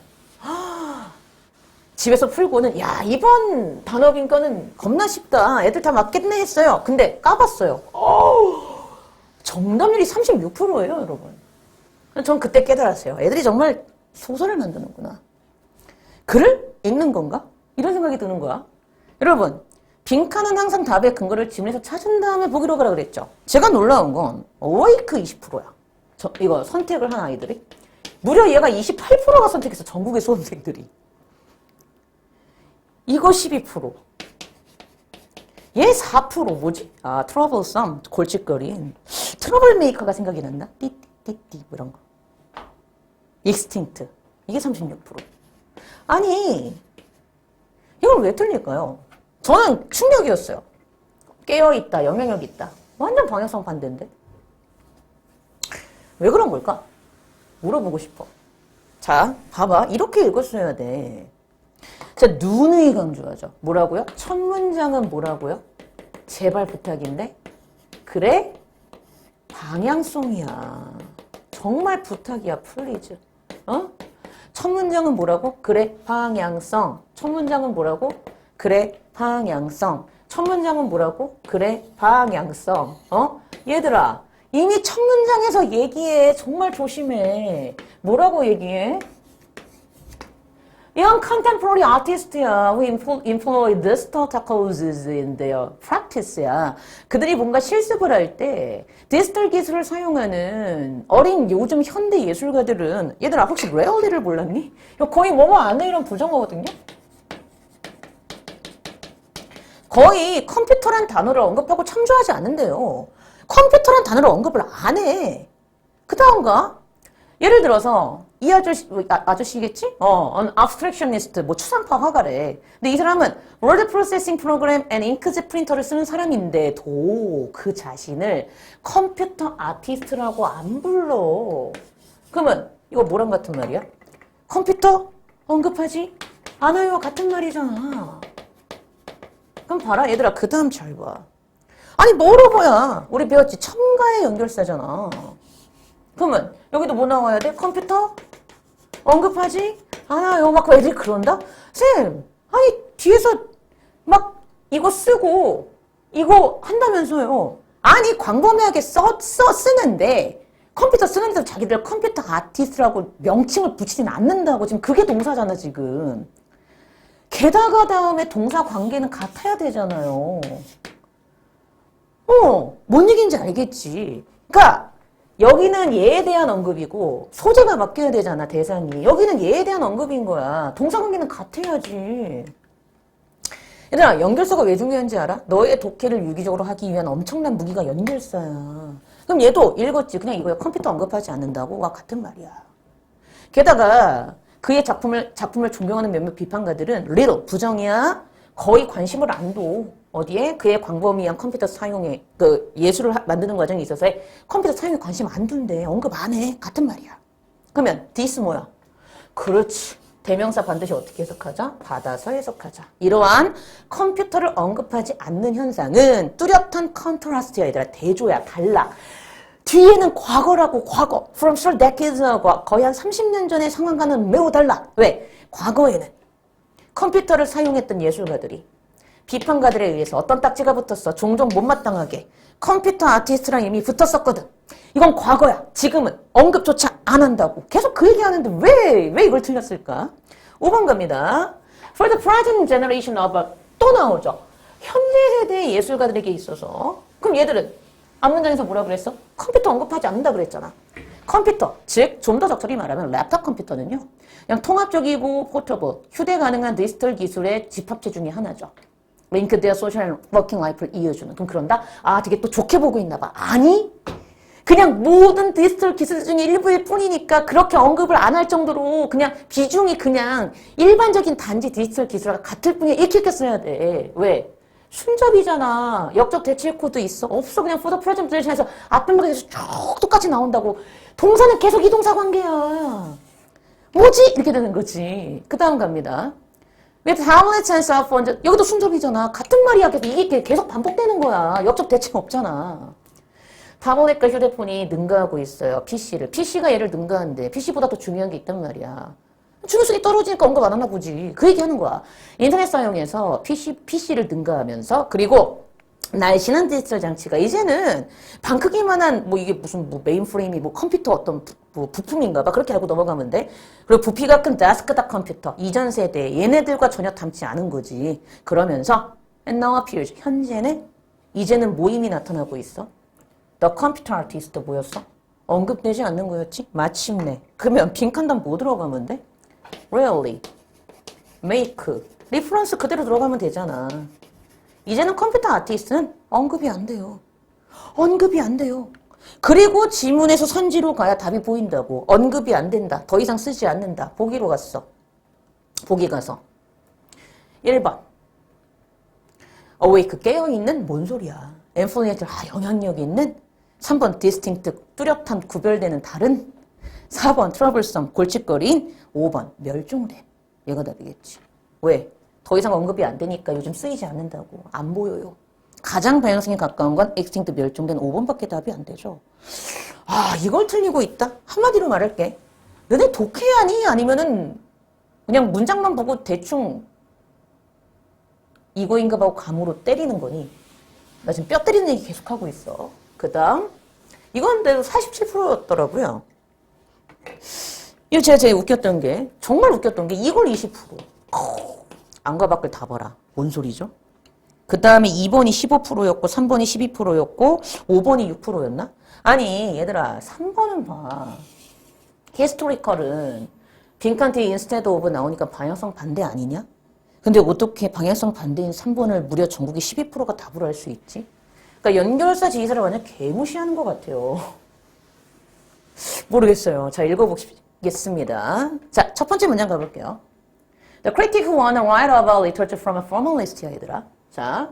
집에서 풀고는 야, 이번 단어인 거는 겁나 쉽다. 애들 다 맞겠네 했어요. 근데 까봤어요. 정답률이 36%예요, 여러분. 전 그때 깨달았어요. 애들이 정말 소설을 만드는구나. 글을 읽는 건가? 이런 생각이 드는 거야. 여러분, 빈칸은 항상 답의 근거를 지문에서 찾은 다음에 보기로 가라 그랬죠. 제가 놀라운 건 어웨이크 20%야. 이거 선택을 한 아이들이. 무려 얘가 28%가 선택했어. 전국의 수험생들이. 이거 12%. 얘 4% 뭐지? 아, 트러블썸, 골칫거린. 트러블 메이커가 생각이 난다? 띠띠띠띠 뭐 이런 거. 익스팅트. 이게 36%. 아니, 이걸 왜 틀릴까요? 저는 충격이었어요. 깨어있다, 영향력 있다. 완전 방향성 반대인데? 왜 그런 걸까? 물어보고 싶어. 자, 봐봐. 이렇게 읽었어야 돼. 자, 누누이 강조하죠. 뭐라고요? 첫 문장은 뭐라고요? 제발 부탁인데? 그래? 방향성이야. 정말 부탁이야, 플리즈. 어? 첫 문장은 뭐라고? 그래, 방향성. 첫 문장은 뭐라고? 그래, 방향성. 첫 문장은 뭐라고? 그래, 방향성. 어? 얘들아, 이미 첫 문장에서 얘기해. 정말 조심해. 뭐라고 얘기해? Young contemporary artist야. Who employ digital technologies in their practice야. 그들이 뭔가 실습을 할 때 디지털 기술을 사용하는 어린 요즘 현대 예술가들은 얘들아 혹시 레얼리를 몰랐니? 이거 거의 뭐뭐 안 해 이런 부정어거든요. 거의 컴퓨터란 단어를 언급하고 참조하지 않는데요. 컴퓨터란 단어를 언급을 안 해. 그 다음가 예를 들어서 이 아저씨겠지? an abstractionist, 뭐 추상파 화가래. 근데 이 사람은 word processing program and inkjet printer를 쓰는 사람인데도 그 자신을 컴퓨터 아티스트라고 안 불러. 그러면 이거 뭐랑 같은 말이야? 컴퓨터 언급하지 않아요 같은 말이잖아. 그럼 봐라 얘들아 그 다음 잘 봐. 아니 뭐로 봐야 우리 배웠지 첨가의 연결사잖아. 그러면 여기도 뭐 나와야 돼? 컴퓨터? 언급하지 않아요. 막 애들이 그런다? 쌤, 아니 뒤에서 막 이거 쓰고 이거 한다면서요. 아니 광범위하게 쓰는데 컴퓨터 쓰는 데도 자기들 컴퓨터 아티스트라고 명칭을 붙이진 않는다고. 지금 그게 동사잖아 지금. 게다가 다음에 동사 관계는 같아야 되잖아요. 뭔 얘기인지 알겠지. 그러니까 여기는 얘에 대한 언급이고 소재가 바뀌어야 되잖아 대상이. 여기는 얘에 대한 언급인 거야. 동사관계는 같아야지. 얘들아 연결사가 왜 중요한지 알아? 너의 독해를 유기적으로 하기 위한 엄청난 무기가 연결사야. 그럼 얘도 읽었지. 그냥 이거야. 컴퓨터 언급하지 않는다고? 와 같은 말이야. 게다가 그의 작품을 존경하는 몇몇 비판가들은 little 부정이야. 거의 관심을 안 둬. 어디에? 그의 광범위한 컴퓨터 사용에, 그 예술을 만드는 과정에 있어서의 컴퓨터 사용에 관심 안 둔대. 언급 안 해. 같은 말이야. 그러면 this 뭐야? 그렇지. 대명사 반드시 어떻게 해석하자? 받아서 해석하자. 이러한 컴퓨터를 언급하지 않는 현상은 뚜렷한 컨트라스트야. 얘들아. 대조야. 달라. 뒤에는 과거라고. 과거. From several decades ago. 거의 한 30년 전의 상황과는 매우 달라. 왜? 과거에는 컴퓨터를 사용했던 예술가들이 비판가들에 의해서 어떤 딱지가 붙었어. 종종 못마땅하게. 컴퓨터 아티스트랑 이미 붙었었거든. 이건 과거야. 지금은 언급조차 안 한다고. 계속 그 얘기하는데 왜 이걸 틀렸을까? 5번 갑니다. For the present generation of 또 나오죠. 현재 세대의 예술가들에게 있어서 그럼 얘들은 앞문장에서 뭐라 그랬어? 컴퓨터 언급하지 않는다 그랬잖아. 컴퓨터, 즉 좀 더 적절히 말하면 랩탑 컴퓨터는요. 그냥 통합적이고 포터블, 휴대 가능한 디지털 기술의 집합체 중에 하나죠. 링크 their social working life를 이어주는. 그럼 그런다? 아, 되게 또 좋게 보고 있나 봐. 아니, 그냥 모든 디지털 기술 중에 일부일 뿐이니까 그렇게 언급을 안 할 정도로 그냥 비중이 그냥 일반적인 단지 디지털 기술과 같을 뿐이야. 이렇게 써야 돼. 왜? 순접이잖아. 역적 대체 코드 있어? 없어. 그냥 for the present position에서 앞변부에서 쭉 똑같이 나온다고. 동사는 계속 이동사 관계야. 뭐지? 이렇게 되는 거지. 그 다음 갑니다. With Hamlet's and Southend. 여기도 순접이잖아. 같은 말이야. 이게 계속 반복되는 거야. 역적 대체가 없잖아. 타블렛과 휴대폰이 능가하고 있어요. PC를. PC가 얘를 능가한데 PC보다 더 중요한 게 있단 말이야. 중요성이 떨어지니까 언급 안 하나 보지. 그 얘기하는 거야. 인터넷 사용해서 PC를 능가하면서 그리고 날씬한 디지털 장치가 이제는 방 크기만한 뭐 이게 무슨 뭐 메인프레임이 뭐 컴퓨터 어떤 뭐 부품인가 봐. 그렇게 알고 넘어가면 돼. 그리고 부피가 큰 데스크탑 컴퓨터. 이전 세대 얘네들과 전혀 닮지 않은 거지. 그러면서 and now appears. 현재는 이제는 모임이 나타나고 있어. The computer artist 뭐였어? 언급되지 않는 거였지? 마침내. 그러면 빈칸단 뭐 들어가면 돼? Really, make, 리퍼런스 그대로 들어가면 되잖아. 이제는 컴퓨터 아티스트는 언급이 안 돼요. 언급이 안 돼요. 그리고 지문에서 선지로 가야 답이 보인다고. 언급이 안 된다. 더 이상 쓰지 않는다. 보기로 갔어. 보기 가서. 1번. awake, 깨어있는? 뭔 소리야. influential, 영향력 있는? 3번 distinct, 뚜렷한, 구별되는, 다른? 4번 troublesome, 골칫거리인? 5번 멸종된. 얘가 답이겠지. 왜? 더 이상 언급이 안 되니까 요즘 쓰이지 않는다고. 안 보여요. 가장 방향성에 가까운 건 extinct, 멸종된 5번밖에 답이 안 되죠. 아, 이걸 틀리고 있다? 한마디로 말할게. 너네 독해하니? 아니면은 그냥 문장만 보고 대충 이거인가 하고 감으로 때리는 거니? 나 지금 뼈 때리는 얘기 계속하고 있어. 그 다음 이건 내도 47%였더라고요. 이거 제가 제일 웃겼던 게 정말 웃겼던 게 이걸 20%. 안과 밖을 다 봐라. 뭔 소리죠? 그 다음에 2번이 15%였고 3번이 12%였고 5번이 6%였나? 아니 얘들아 3번은 봐. 히스토리컬은 빈칸 뒤에 instead of 나오니까 방향성 반대 아니냐? 근데 어떻게 방향성 반대인 3번을 무려 전국의 12%가 답으로 할 수 있지? 그러니까 연결사 지휘사를 완전 개무시하는 것 같아요. 모르겠어요. 자, 읽어보겠습니다. 자, 첫 번째 문장 가볼게요. The critic who wanna write about literature from a formalist야, 얘들아. 자,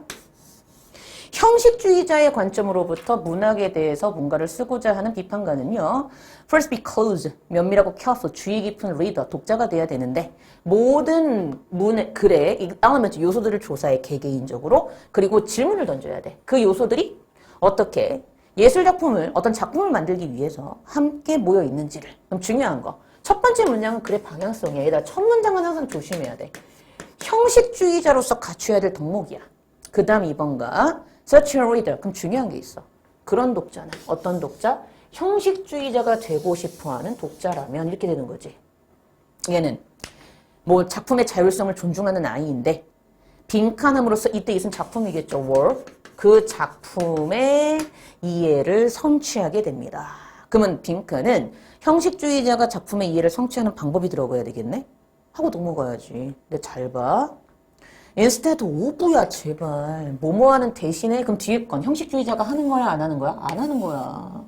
형식주의자의 관점으로부터 문학에 대해서 뭔가를 쓰고자 하는 비판가는요. First be close, 면밀하고 careful, 주의 깊은 reader, 독자가 돼야 되는데 모든 글의 element, 요소들을 조사해 개개인적으로. 그리고 질문을 던져야 돼. 그 요소들이 어떻게 예술작품을, 어떤 작품을 만들기 위해서 함께 모여 있는지를. 그럼 중요한 거. 첫 번째 문장은 글의 방향성이야. 얘들아, 첫 문장은 항상 조심해야 돼. 형식주의자로서 갖춰야 될 덕목이야. 그 다음 2번가 Such a reader. 그럼 중요한 게 있어. 그런 독자는 어떤 독자? 형식주의자가 되고 싶어하는 독자라면 이렇게 되는 거지. 얘는 뭐 작품의 자율성을 존중하는 아이인데 빈칸함으로써 이때 있은 작품이겠죠. work. 그 작품의 이해를 성취하게 됩니다. 그러면 빈칸은 형식주의자가 작품의 이해를 성취하는 방법이 들어가야 되겠네? 하고 넘어가야지. 근데 잘 봐. instead of야 제발. 뭐뭐 하는 대신에 그럼 뒤에 건 형식주의자가 하는 거야 안 하는 거야? 안 하는 거야.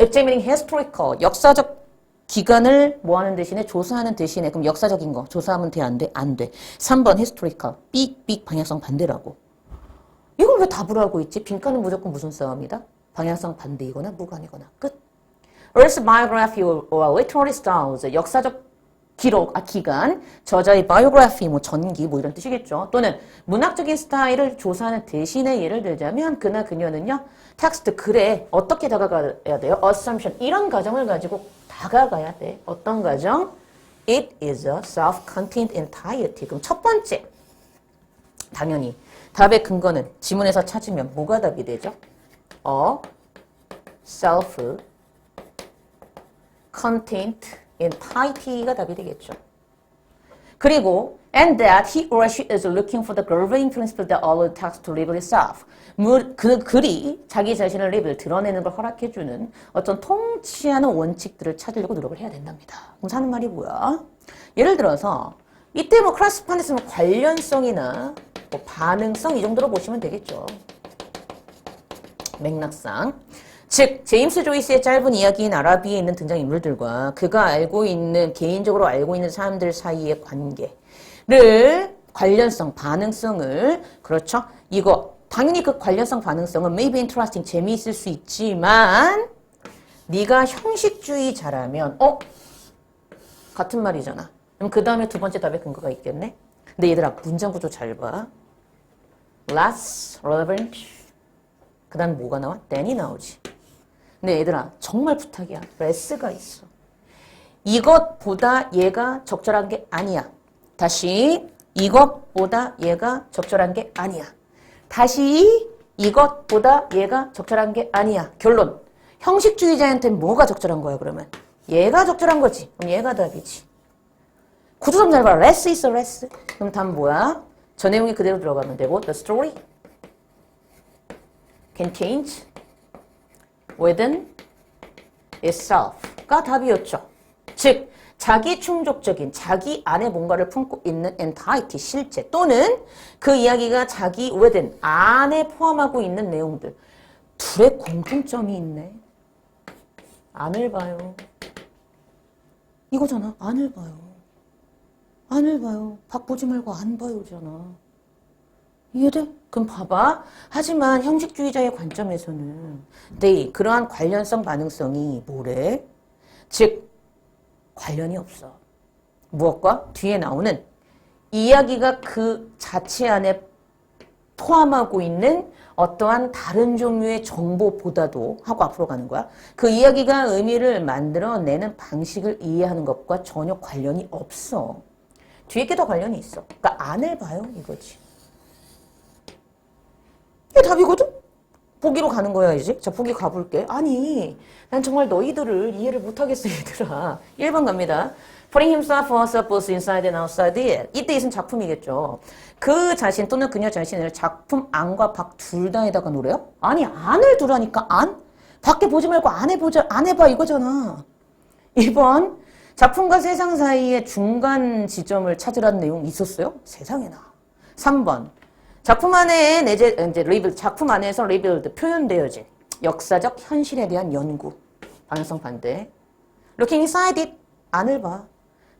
examining historical 역사적 기간을 뭐 하는 대신에 조사하는 대신에 그럼 역사적인 거 조사하면 돼 안 돼? 안 돼. 3번 historical 삑삑 방향성 반대라고. 이걸 왜 답으로 하고 있지? 빈칸은 무조건 무슨 싸움이다? 방향성 반대이거나 무관이거나 끝. Earth's biography or literary styles, 역사적 기간, 저자의 biography, 뭐 전기, 뭐 이런 뜻이겠죠. 또는 문학적인 스타일을 조사하는 대신에 예를 들자면 그나 그녀는요, 텍스트 글에 어떻게 다가가야 돼요? assumption, 이런 가정을 가지고 다가가야 돼. 어떤 가정? It is a self-contained entity. 그럼 첫 번째, 당연히 답의 근거는 지문에서 찾으면 뭐가 답이 되죠? self-contained entity가 답이 되겠죠. 그리고 and that he or she is looking for the governing principle that allows text to reveal itself. 그 글이 자기 자신을 리뷰 드러내는 걸 허락해주는 어떤 통치하는 원칙들을 찾으려고 노력을 해야 된답니다. 그럼 하는 말이 뭐야? 예를 들어서 이때 뭐 크라스판에서는 관련성이나 뭐 반응성 이 정도로 보시면 되겠죠. 맥락상. 즉 제임스 조이스의 짧은 이야기인 아라비에 있는 등장인물들과 그가 알고 있는 개인적으로 알고 있는 사람들 사이의 관계를 관련성, 반응성을 그렇죠? 이거 당연히 그 관련성, 반응성은 maybe interesting, 재미있을 수 있지만 네가 형식주의자라면 같은 말이잖아. 그럼 그 다음에 두 번째 답의 근거가 있겠네? 근데 얘들아 문장 구조 잘 봐. less relevant 그 다음 뭐가 나와? than이 나오지. 근데 얘들아 정말 부탁이야. less가 있어. 이것보다 얘가 적절한 게 아니야. 다시 이것보다 얘가 적절한 게 아니야. 다시 이것보다 얘가 적절한 게 아니야. 결론. 형식주의자한테는 뭐가 적절한 거야 그러면? 얘가 적절한 거지. 그럼 얘가 답이지. 구조점 잘 봐. less 있어 less. 그럼 답 뭐야? 저 내용이 그대로 들어가면 되고 the story can change within itself가 답이었죠. 즉 자기 충족적인 자기 안에 뭔가를 품고 있는 entity 실체 또는 그 이야기가 자기 within 안에 포함하고 있는 내용들 둘의 공통점이 있네. 안을 봐요. 이거잖아. 안을 봐요. 안을 봐요. 밖 보지 말고 안 봐요잖아. 이해돼? 그럼 봐봐. 하지만 형식주의자의 관점에서는 그러한 관련성 반응성이 뭐래? 즉 관련이 없어. 무엇과? 뒤에 나오는 이야기가 그 자체 안에 포함하고 있는 어떠한 다른 종류의 정보보다도 하고 앞으로 가는 거야. 그 이야기가 의미를 만들어내는 방식을 이해하는 것과 전혀 관련이 없어. 뒤에 게 더 관련이 있어. 그러니까 안을 봐요 이거지. 이게 답이거든? 보기로 가는 거야 이제. 자 보기 가볼게. 아니 난 정말 너희들을 이해를 못하겠어 얘들아. 1번 갑니다. Putting himself or herself both inside and outside it. 이때 있은 작품이겠죠. 그 자신 또는 그녀 자신을 작품 안과 밖 둘 다에다가 놓으래요? 아니 안을 두라니까 안? 밖에 보지 말고 안에 보자. 안에 봐 이거잖아. 2번 작품과 세상 사이의 중간 지점을 찾으라는 내용 있었어요? 세상에나. 3번 작품 안에 이제 리빌 작품 안에서 리빌드 표현되어진 역사적 현실에 대한 연구. 방향성 반대. Looking inside it 안을 봐.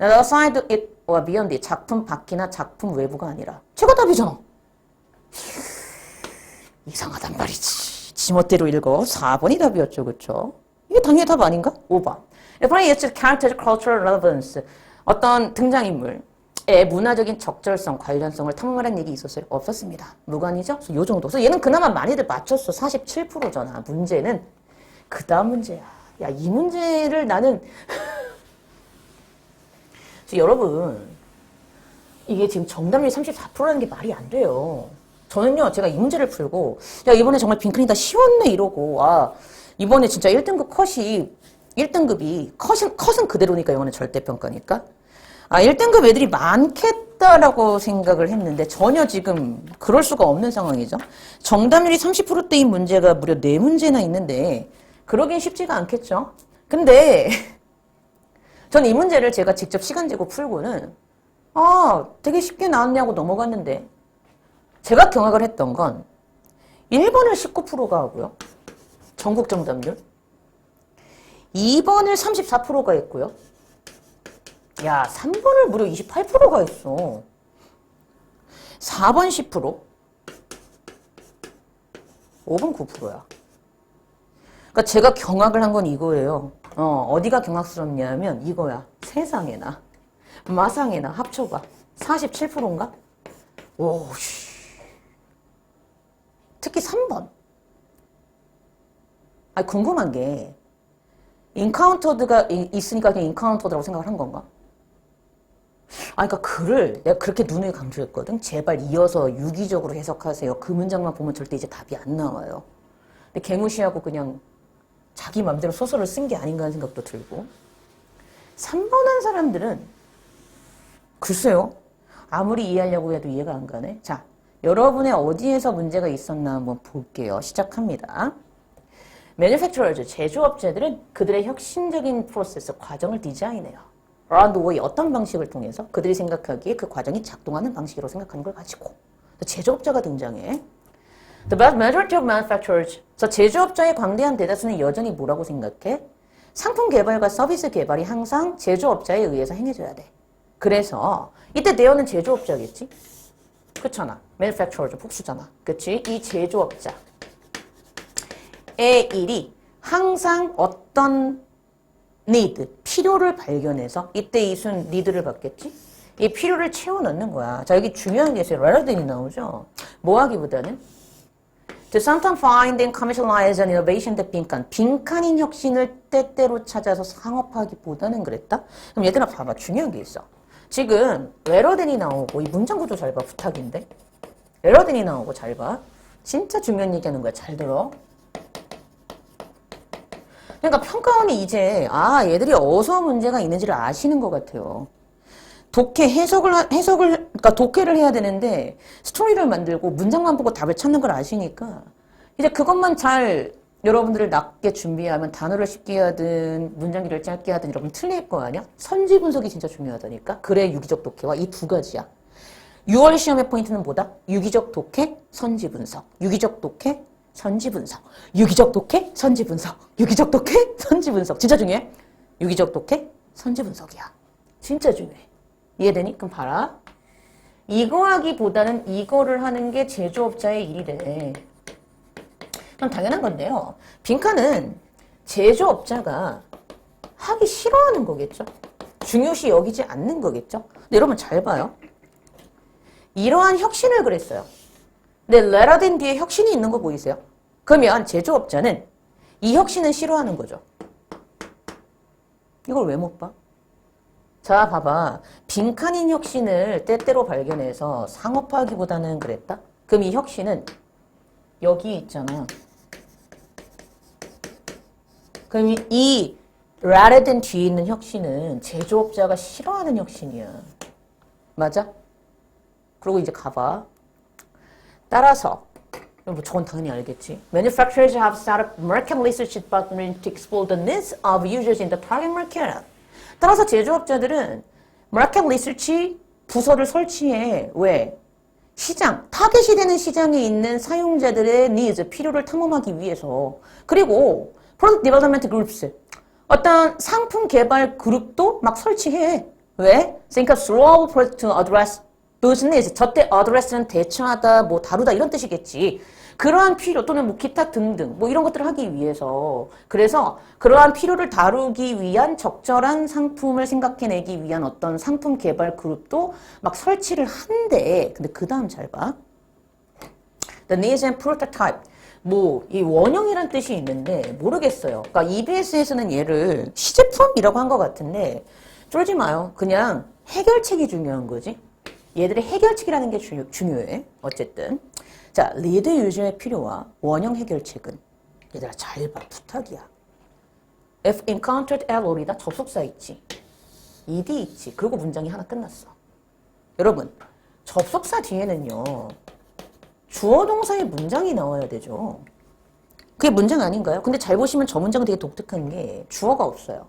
outside it or beyond it 작품 밖이나 작품 외부가 아니라 제가 답이잖아. 이상하단 말이지. 지멋대로 읽어. 4번이 답이었죠. 그렇죠? 이게 당연히 답 아닌가? 5번. Applying its character cultural relevance. 어떤 등장인물의 문화적인 적절성, 관련성을 탐구하는 얘기 있었어요? 없었습니다. 무관이죠? 요 정도. 그래서 얘는 그나마 많이들 맞췄어. 47%잖아. 문제는 그 다음 문제야. 야, 이 문제를 나는 여러분 이게 지금 정답률이 34%라는 게 말이 안 돼요. 저는요 제가 이 문제를 풀고 야 이번에 정말 빈칸이다 쉬웠네 이러고 이번에 진짜 1등급 컷이 1등급이 컷은 그대로니까 이거는 절대평가니까 1등급 애들이 많겠다라고 생각을 했는데 전혀 지금 그럴 수가 없는 상황이죠. 정답률이 30%대인 문제가 무려 4문제나 있는데 그러긴 쉽지가 않겠죠. 근데 전 이 문제를 제가 직접 시간 재고 풀고는 되게 쉽게 나왔냐고 넘어갔는데 제가 경악을 했던 건 1번을 19%가 하고요. 전국 정답률. 2번을 34%가 했고요. 야, 3번을 무려 28%가 했어. 4번 10%. 5번 9%야. 그러니까 제가 경악을 한 건 이거예요. 어디가 경악스럽냐면 이거야. 세상에나 마상에나 합쳐봐. 47%인가? 오씨. 특히 3번. 아니, 궁금한 게 인카운터드가 있으니까 그냥 인카운터드라고 생각을 한 건가? 그러니까 글을 내가 그렇게 눈을 강조했거든. 제발 이어서 유기적으로 해석하세요. 그 문장만 보면 절대 이제 답이 안 나와요. 근데 개무시하고 그냥 자기 맘대로 소설을 쓴 게 아닌가 하는 생각도 들고. 3번 한 사람들은 글쎄요. 아무리 이해하려고 해도 이해가 안 가네. 자, 여러분의 어디에서 문제가 있었나 한번 볼게요. 시작합니다. Manufacturers, 제조업체들은 그들의 혁신적인 프로세스, 과정을 디자인해요. around the way, 어떤 방식을 통해서 그들이 생각하기에 그 과정이 작동하는 방식으로 생각하는 걸 가지고. 제조업자가 등장해. The vast majority of manufacturers, 제조업자의 광대한 대다수는 여전히 뭐라고 생각해? 상품 개발과 서비스 개발이 항상 제조업자에 의해서 행해져야 돼. 그래서 이때 대어는 제조업자겠지? 그렇잖아. manufacturers 복수잖아. 그치? 이 제조업자의 일이 항상 어떤 need, 필요를 발견해서 이때 이순 need를 받겠지? 이 필요를 채워 넣는 거야. 자, 여기 중요한 게 있어요. rather than이 나오죠? 뭐 하기보다는 To sometimes find and commercialize an innovation that 빈칸인 혁신을 때때로 찾아서 상업화하기보다는 그랬다? 그럼 얘들아 봐봐. 중요한 게 있어. 지금 rather than이 나오고 이 문장 구조 잘 봐. 부탁인데. rather than이 나오고 잘 봐. 진짜 중요한 얘기하는 거야. 잘 들어. 그러니까 평가원이 이제 얘들이 어디서 문제가 있는지를 아시는 것 같아요. 그러니까 독해를 해야 되는데 스토리를 만들고 문장만 보고 답을 찾는 걸 아시니까 이제 그것만 잘 여러분들을 낮게 준비하면 단어를 쉽게 하든 문장기를 짧게 하든 여러분 틀릴 거 아니야? 선지 분석이 진짜 중요하다니까. 그래 유기적 독해와 이 두 가지야. 6월 시험의 포인트는 뭐다? 유기적 독해, 선지 분석. 유기적 독해, 선지 분석. 유기적 독해, 선지 분석. 유기적 독해, 선지 분석. 진짜 중요해. 유기적 독해, 선지 분석이야. 진짜 중요해. 이해되니? 그럼 봐라. 이거 하기보다는 이거를 하는 게 제조업자의 일이래. 그럼 당연한 건데요. 빈칸은 제조업자가 하기 싫어하는 거겠죠? 중요시 여기지 않는 거겠죠? 근데 여러분 잘 봐요. 이러한 혁신을 그랬어요. 근데 rather than 뒤에 혁신이 있는 거 보이세요? 그러면 제조업자는 이 혁신은 싫어하는 거죠. 이걸 왜 못 봐? 자, 봐봐. 빈칸인 혁신을 때때로 발견해서 상업화하기보다는 그랬다? 그럼 이 혁신은 여기 있잖아. 그럼 이 rather than 뒤에 있는 혁신은 제조업자가 싫어하는 혁신이야. 맞아? 그리고 이제 가봐. 따라서 뭐 저건 당연히 알겠지. Manufacturers have set up market research department to explore the needs of users in the target market. 따라서 제조업자들은 마켓 리서치 부서를 설치해. 왜? 시장, 타겟이 되는 시장에 있는 사용자들의 needs, 필요를 탐험하기 위해서. 그리고 product development groups, 어떤 상품 개발 그룹도 막 설치해. 왜? 그러니까 through project to address those needs. 저때 address는 대처하다, 뭐 다루다 이런 뜻이겠지. 그러한 필요 또는 뭐 기타 등등 뭐 이런 것들을 하기 위해서 그래서 그러한 필요를 다루기 위한 적절한 상품을 생각해내기 위한 어떤 상품 개발 그룹도 막 설치를 한대. 근데 그 다음 잘 봐. The needs and prototype. 뭐 이 원형이란 뜻이 있는데 모르겠어요. 그러니까 EBS에서는 얘를 시제품이라고 한 것 같은데 쫄지 마요. 그냥 해결책이 중요한 거지. 얘들의 해결책이라는 게 중요해. 어쨌든. 자, 리드 유저의 필요와 원형 해결책은 얘들아 잘 봐. 부탁이야. If encountered error이다. 접속사 있지. ed 있지. 그리고 문장이 하나 끝났어. 여러분, 접속사 뒤에는요. 주어 동사의 문장이 나와야 되죠. 그게 문장 아닌가요? 근데 잘 보시면 저 문장은 되게 독특한 게 주어가 없어요.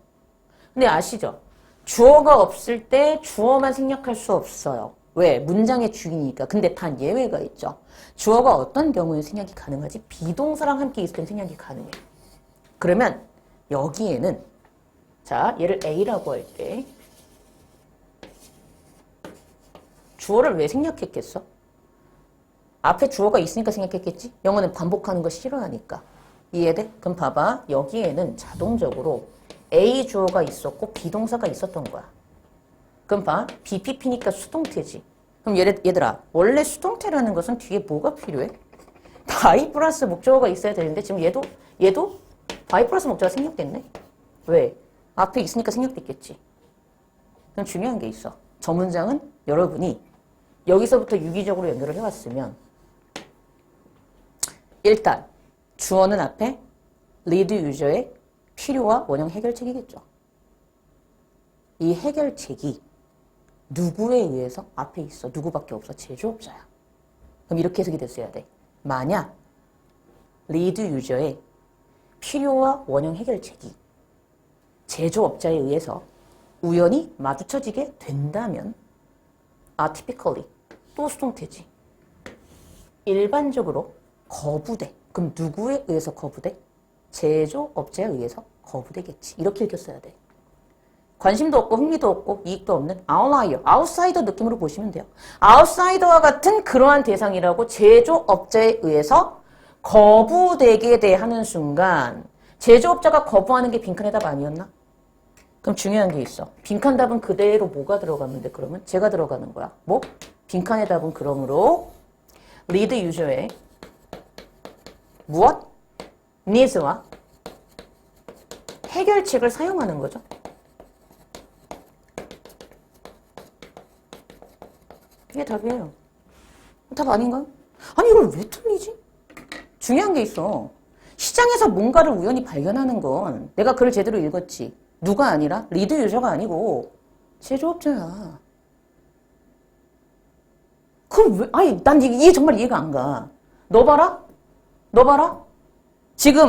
근데 아시죠? 주어가 없을 때 주어만 생략할 수 없어요. 왜? 문장의 주인이니까. 근데 단 예외가 있죠. 주어가 어떤 경우에 생략이 가능하지? 비동사랑 함께 있을 땐 생략이 가능해. 그러면 여기에는 자, 얘를 A라고 할 때 주어를 왜 생략했겠어? 앞에 주어가 있으니까 생략했겠지? 영어는 반복하는 거 싫어하니까. 이해돼? 그럼 봐봐. 여기에는 자동적으로 A 주어가 있었고 비동사가 있었던 거야. 그럼 봐. BPP니까 수동태지. 그럼 얘들아, 원래 수동태라는 것은 뒤에 뭐가 필요해? 바이 플러스 목적어가 있어야 되는데 지금 얘도 바이 플러스 목적어가 생략됐네? 왜? 앞에 있으니까 생략됐겠지. 그럼 중요한 게 있어. 저 문장은 여러분이 여기서부터 유기적으로 연결을 해왔으면 일단 주어는 앞에 리드 유저의 필요와 원형 해결책이겠죠. 이 해결책이 누구에 의해서 앞에 있어? 누구밖에 없어? 제조업자야. 그럼 이렇게 해석이 됐어야 돼. 만약 리드 유저의 필요와 원형 해결책이 제조업자에 의해서 우연히 마주쳐지게 된다면 typically 또 수동태지. 일반적으로 거부돼. 그럼 누구에 의해서 거부돼? 제조업자에 의해서 거부되겠지. 이렇게 읽혔어야 돼. 관심도 없고 흥미도 없고 이익도 없는 아웃라이어, 아웃사이더 느낌으로 보시면 돼요. 아웃사이더와 같은 그러한 대상이라고 제조업자에 의해서 거부되게 돼 하는 순간 제조업자가 거부하는 게 빈칸의 답 아니었나? 그럼 중요한 게 있어. 빈칸 답은 그대로 뭐가 들어가면 돼? 그러면 제가 들어가는 거야. 뭐? 빈칸의 답은 그러므로 리드 유저의 무엇? needs와 해결책을 사용하는 거죠. 이게 답이에요. 답 아닌가요? 아니 이걸 왜 틀리지? 중요한 게 있어. 시장에서 뭔가를 우연히 발견하는 건 내가 글을 제대로 읽었지. 누가 아니라 리드 유저가 아니고 제조업자야. 그럼 왜? 아니 난 이게 정말 이해가 안 가. 너 봐라. 너 봐라. 지금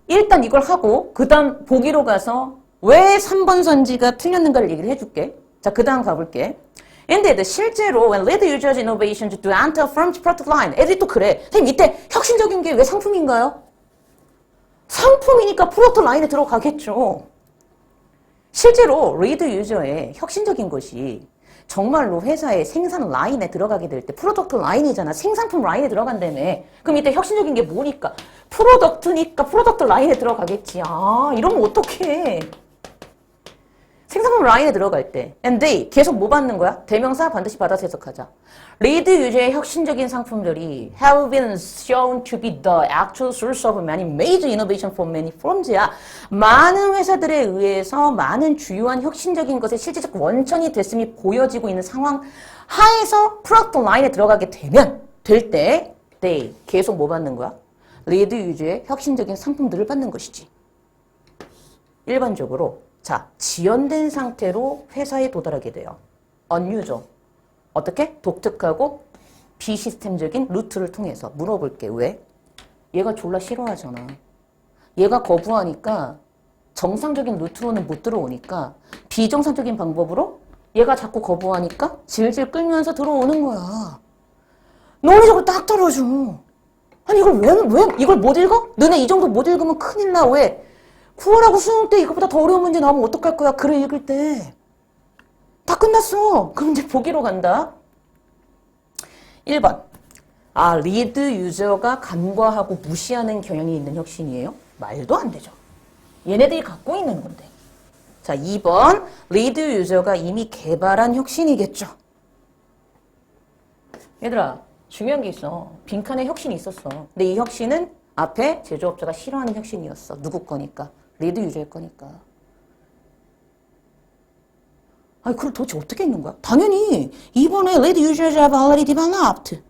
일단 이걸 하고 그 다음 보기로 가서 왜 3번 선지가 틀렸는가를 얘기를 해줄게. 자, 그 다음 가볼게. Indeed, 실제로 when lead users innovations to enter firm's product line. 애들이 또 그래. 선생님 이때 혁신적인 게 왜 상품인가요? 상품이니까 프로덕트 라인에 들어가겠죠. 실제로 리드 유저의 혁신적인 것이 정말로 회사의 생산 라인에 들어가게 될 때 프로덕트 라인이잖아. 생산품 라인에 들어간다며. 그럼 이때 혁신적인 게 뭐니까? 프로덕트니까 프로덕트 라인에 들어가겠지. 이러면 어떡해. 생산품 라인에 들어갈 때 and they 계속 뭐 받는 거야? 대명사 반드시 받아서 해석하자. 리드 유저의 혁신적인 상품들이 have been shown to be the actual source of many major innovation for many firms야. 많은 회사들에 의해서 많은 주요한 혁신적인 것의 실제적 원천이 됐음이 보여지고 있는 상황 하에서 프로덕트 라인에 들어가게 되면 될 때 they 계속 뭐 받는 거야? 리드 유저의 혁신적인 상품들을 받는 것이지. 일반적으로 자, 지연된 상태로 회사에 도달하게 돼요. unusual. 어떻게? 독특하고 비시스템적인 루트를 통해서. 물어볼게. 왜? 얘가 졸라 싫어하잖아. 얘가 거부하니까 정상적인 루트로는 못 들어오니까 비정상적인 방법으로 얘가 자꾸 거부하니까 질질 끌면서 들어오는 거야. 논리적으로 딱 떨어져. 아니 이걸 왜 이걸 못 읽어? 너네 이 정도 못 읽으면 큰일 나. 왜? 9월하고 수능 때 이거보다 더 어려운 문제 나오면 어떡할 거야? 글을 읽을 때. 다 끝났어. 그럼 이제 보기로 간다. 1번. 리드 유저가 간과하고 무시하는 경향이 있는 혁신이에요? 말도 안 되죠. 얘네들이 갖고 있는 건데. 자, 2번. 리드 유저가 이미 개발한 혁신이겠죠. 얘들아, 중요한 게 있어. 빈칸에 혁신이 있었어. 근데 이 혁신은 앞에 제조업자가 싫어하는 혁신이었어. 누구 거니까? 리드 유저일 거니까. 아니, 그걸 도대체 어떻게 읽는 거야? 당연히 2번에 lead users have already developed.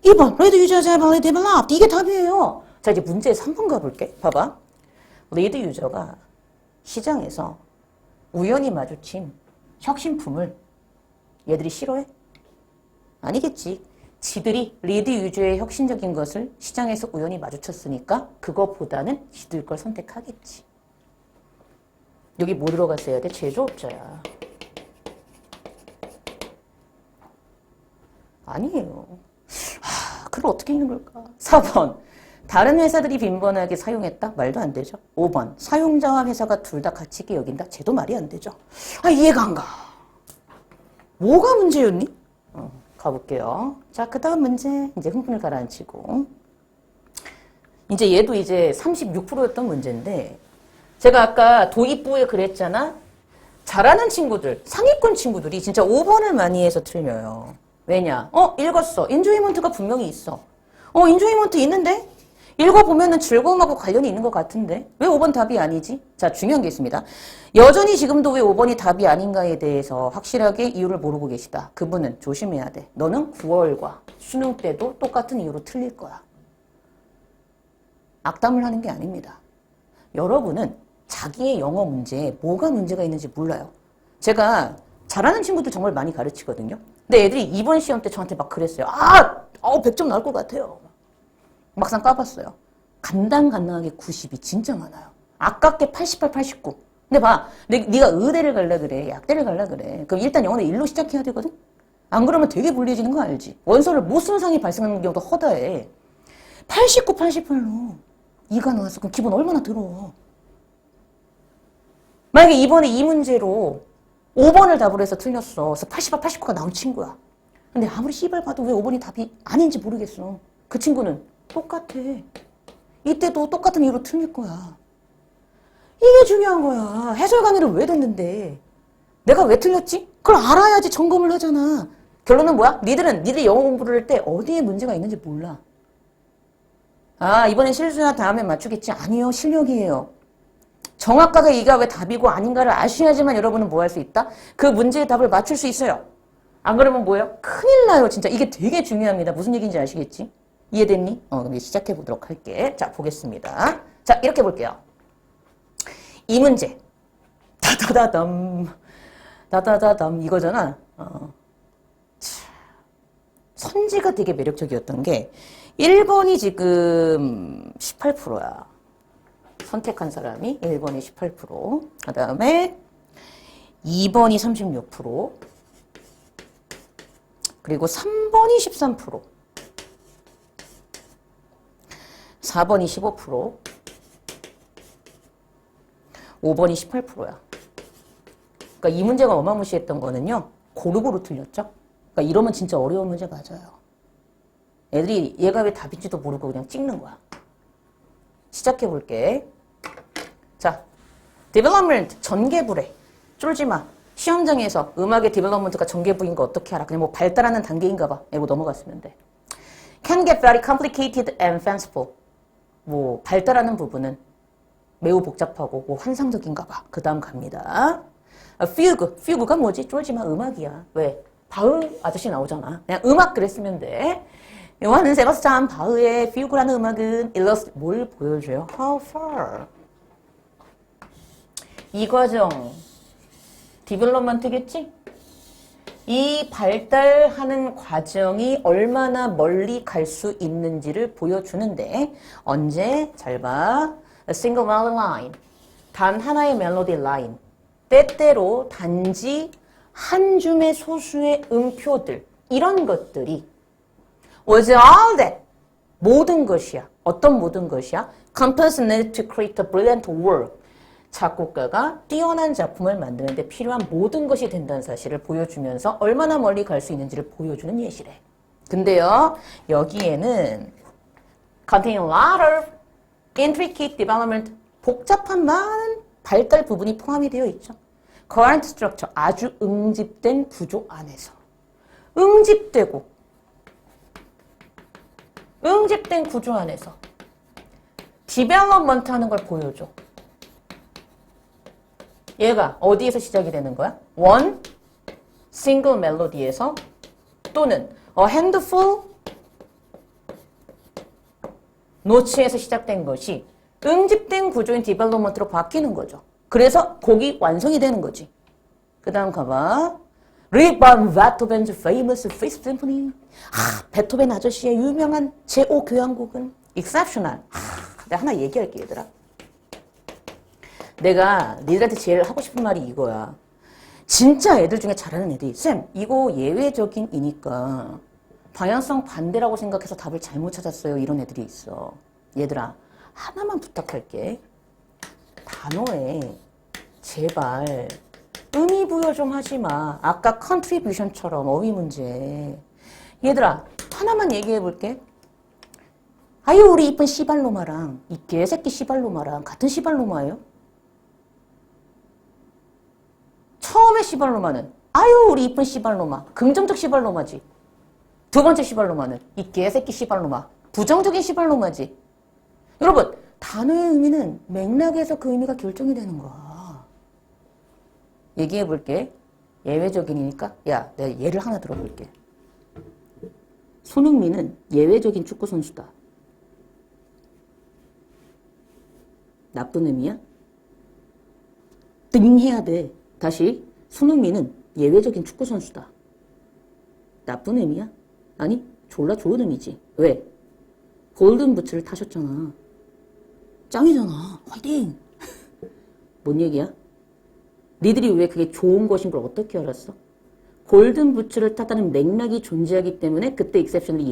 2번, lead users have already developed. 이게 답이에요. 자, 이제 문제 3번 가볼게. 봐봐. lead 유저가 시장에서 우연히 마주친 혁신품을 얘들이 싫어해? 아니겠지. 지들이 리드 유저의 혁신적인 것을 시장에서 우연히 마주쳤으니까 그거보다는 지들 걸 선택하겠지. 여기 뭐 들어갔어야 돼? 제조업자야. 아니에요. 그걸 어떻게 읽는 걸까? 4번. 다른 회사들이 빈번하게 사용했다? 말도 안 되죠. 5번. 사용자와 회사가 둘 다 가치 있게 여긴다? 쟤도 말이 안 되죠. 이해가 안 가. 뭐가 문제였니? 가볼게요. 자, 그 다음 문제. 이제 흥분을 가라앉히고. 이제 얘도 이제 36%였던 문제인데, 제가 아까 도입부에 그랬잖아? 잘하는 친구들, 상위권 친구들이 진짜 5번을 많이 해서 틀려요. 왜냐? 읽었어. 인조이먼트가 분명히 있어. 인조이먼트 있는데? 읽어보면은 즐거움하고 관련이 있는 것 같은데? 왜 5번 답이 아니지? 자, 중요한 게 있습니다. 여전히 지금도 왜 5번이 답이 아닌가에 대해서 확실하게 이유를 모르고 계시다. 그분은 조심해야 돼. 너는 9월과 수능 때도 똑같은 이유로 틀릴 거야. 악담을 하는 게 아닙니다. 여러분은 자기의 영어 문제에 뭐가 문제가 있는지 몰라요. 제가 잘하는 친구들 정말 많이 가르치거든요. 근데 애들이 이번 시험 때 저한테 막 그랬어요. 100점 나올 것 같아요. 막상 까봤어요. 간당간당하게 90이 진짜 많아요. 아깝게 88, 89. 근데 봐, 네가 의대를 갈라 그래, 약대를 갈라 그래. 그럼 일단 영어는 1로 시작해야 되거든? 안 그러면 되게 불리해지는 거 알지? 원서를 못 쓰는 상황이 발생하는 경우도 허다해. 89, 88로 2가 나왔어. 그럼 기분 얼마나 들어. 만약에 이번에 이 문제로 5번을 답으로 해서 틀렸어. 그래서 88, 89가 나온 친구야. 근데 아무리 씨발 봐도 왜 5번이 답이 아닌지 모르겠어. 그 친구는 똑같아. 이때도 똑같은 이유로 틀릴 거야. 이게 중요한 거야. 해설 강의를 왜 듣는데? 내가 왜 틀렸지? 그걸 알아야지 점검을 하잖아. 결론은 뭐야? 니들이 영어 공부를 할 때 어디에 문제가 있는지 몰라. 이번엔 실수야 다음에 맞추겠지? 아니요. 실력이에요. 정확하게 이가 왜 답이고 아닌가를 아셔야지만 여러분은 뭐 할 수 있다? 그 문제의 답을 맞출 수 있어요. 안 그러면 뭐예요? 큰일 나요. 진짜 이게 되게 중요합니다. 무슨 얘기인지 아시겠지? 이해됐니? 그럼 시작해 보도록 할게. 자, 보겠습니다. 자, 이렇게 볼게요. 이 문제. 다다다담 이거잖아. 선지가 되게 매력적이었던 게 1번이 지금 18%야. 선택한 사람이 1번이 18%. 그 다음에 2번이 36%. 그리고 3번이 13%. 4번이 15%. 5번이 18%야. 그러니까 이 문제가 어마무시했던 거는요. 고루고루 틀렸죠. 그러니까 이러면 진짜 어려운 문제 맞아요. 애들이 얘가 왜 답인지도 모르고 그냥 찍는 거야. 시작해 볼게. 자, development 전개부래. 쫄지 마. 시험장에서 음악의 development가 전개부인 거 어떻게 알아? 그냥 뭐 발달하는 단계인가 봐. 이거 넘어갔으면 돼. Can get very complicated and fanciful. 뭐 발달하는 부분은 매우 복잡하고 뭐 환상적인가 봐. 그 다음 갑니다. fugue가 뭐지? 쫄지 마. 음악이야. 왜? 바흐 아저씨 나오잖아. 그냥 음악 그랬으면 돼. 요하는 세바스찬 바흐의 fugue라는 음악은 뭘 보여줘요? How far? 이 과정 디벨롭먼트겠지? 이 발달하는 과정이 얼마나 멀리 갈 수 있는지를 보여주는데 언제? 잘 봐. A single melody line. 단 하나의 멜로디 라인. 때때로 단지 한 줌의 소수의 음표들. 이런 것들이 was all that. 모든 것이야. 어떤 모든 것이야? Compass needed to create a brilliant work. 작곡가가 뛰어난 작품을 만드는데 필요한 모든 것이 된다는 사실을 보여주면서 얼마나 멀리 갈 수 있는지를 보여주는 예시래. 근데요, 여기에는 contain a lot of intricate development, 복잡한 많은 발달 부분이 포함이 되어 있죠. current structure, 아주 응집된 구조 안에서. 응집된 구조 안에서 디벨롭먼트 하는 걸 보여줘. 얘가 어디에서 시작이 되는 거야? one single 멜로디에서 또는 a handful 노츠에서 시작된 것이 응집된 구조인 디벨롭먼트로 바뀌는 거죠. 그래서 곡이 완성이 되는 거지. 그 다음 가봐. Read by Beethoven's famous Fifth Symphony. 베토벤 아저씨의 유명한 제5 교향곡은 exceptional. 내가 하나 얘기할게 얘들아. 내가 니들한테 제일 하고 싶은 말이 이거야. 진짜 애들 중에 잘하는 애들이 쌤 이거 예외적인 이니까 방향성 반대라고 생각해서 답을 잘못 찾았어요. 이런 애들이 있어. 얘들아 하나만 부탁할게. 단어에 제발 의미 부여 좀 하지 마. 아까 컨트리뷰션처럼 어휘 문제 얘들아, 하나만 얘기해 볼게. 아유, 우리 이쁜 시발로마랑 이 개새끼 시발로마랑 같은 시발로마예요? 처음에 시발로마는 아유, 우리 이쁜 시발로마. 긍정적 시발로마지. 두 번째 시발로마는 이 개새끼 시발로마. 부정적인 시발로마지. 여러분, 단어의 의미는 맥락에서 그 의미가 결정이 되는 거야. 얘기해 볼게. 예외적인이니까. 야, 내가 예를 하나 들어볼게. 손흥민은 예외적인 축구 선수다. 나쁜 의미야? 띵 해야 돼. 다시. 손흥민은 예외적인 축구 선수다. 나쁜 의미야? 아니, 졸라 좋은 의미지. 왜? 골든 부츠를 타셨잖아. 짱이잖아. 화이팅! 뭔 얘기야? 니들이 왜 그게 좋은 것인 걸 어떻게 알았어? 골든 부츠를 탔다는 맥락이 존재하기 때문에 그때 익셉션이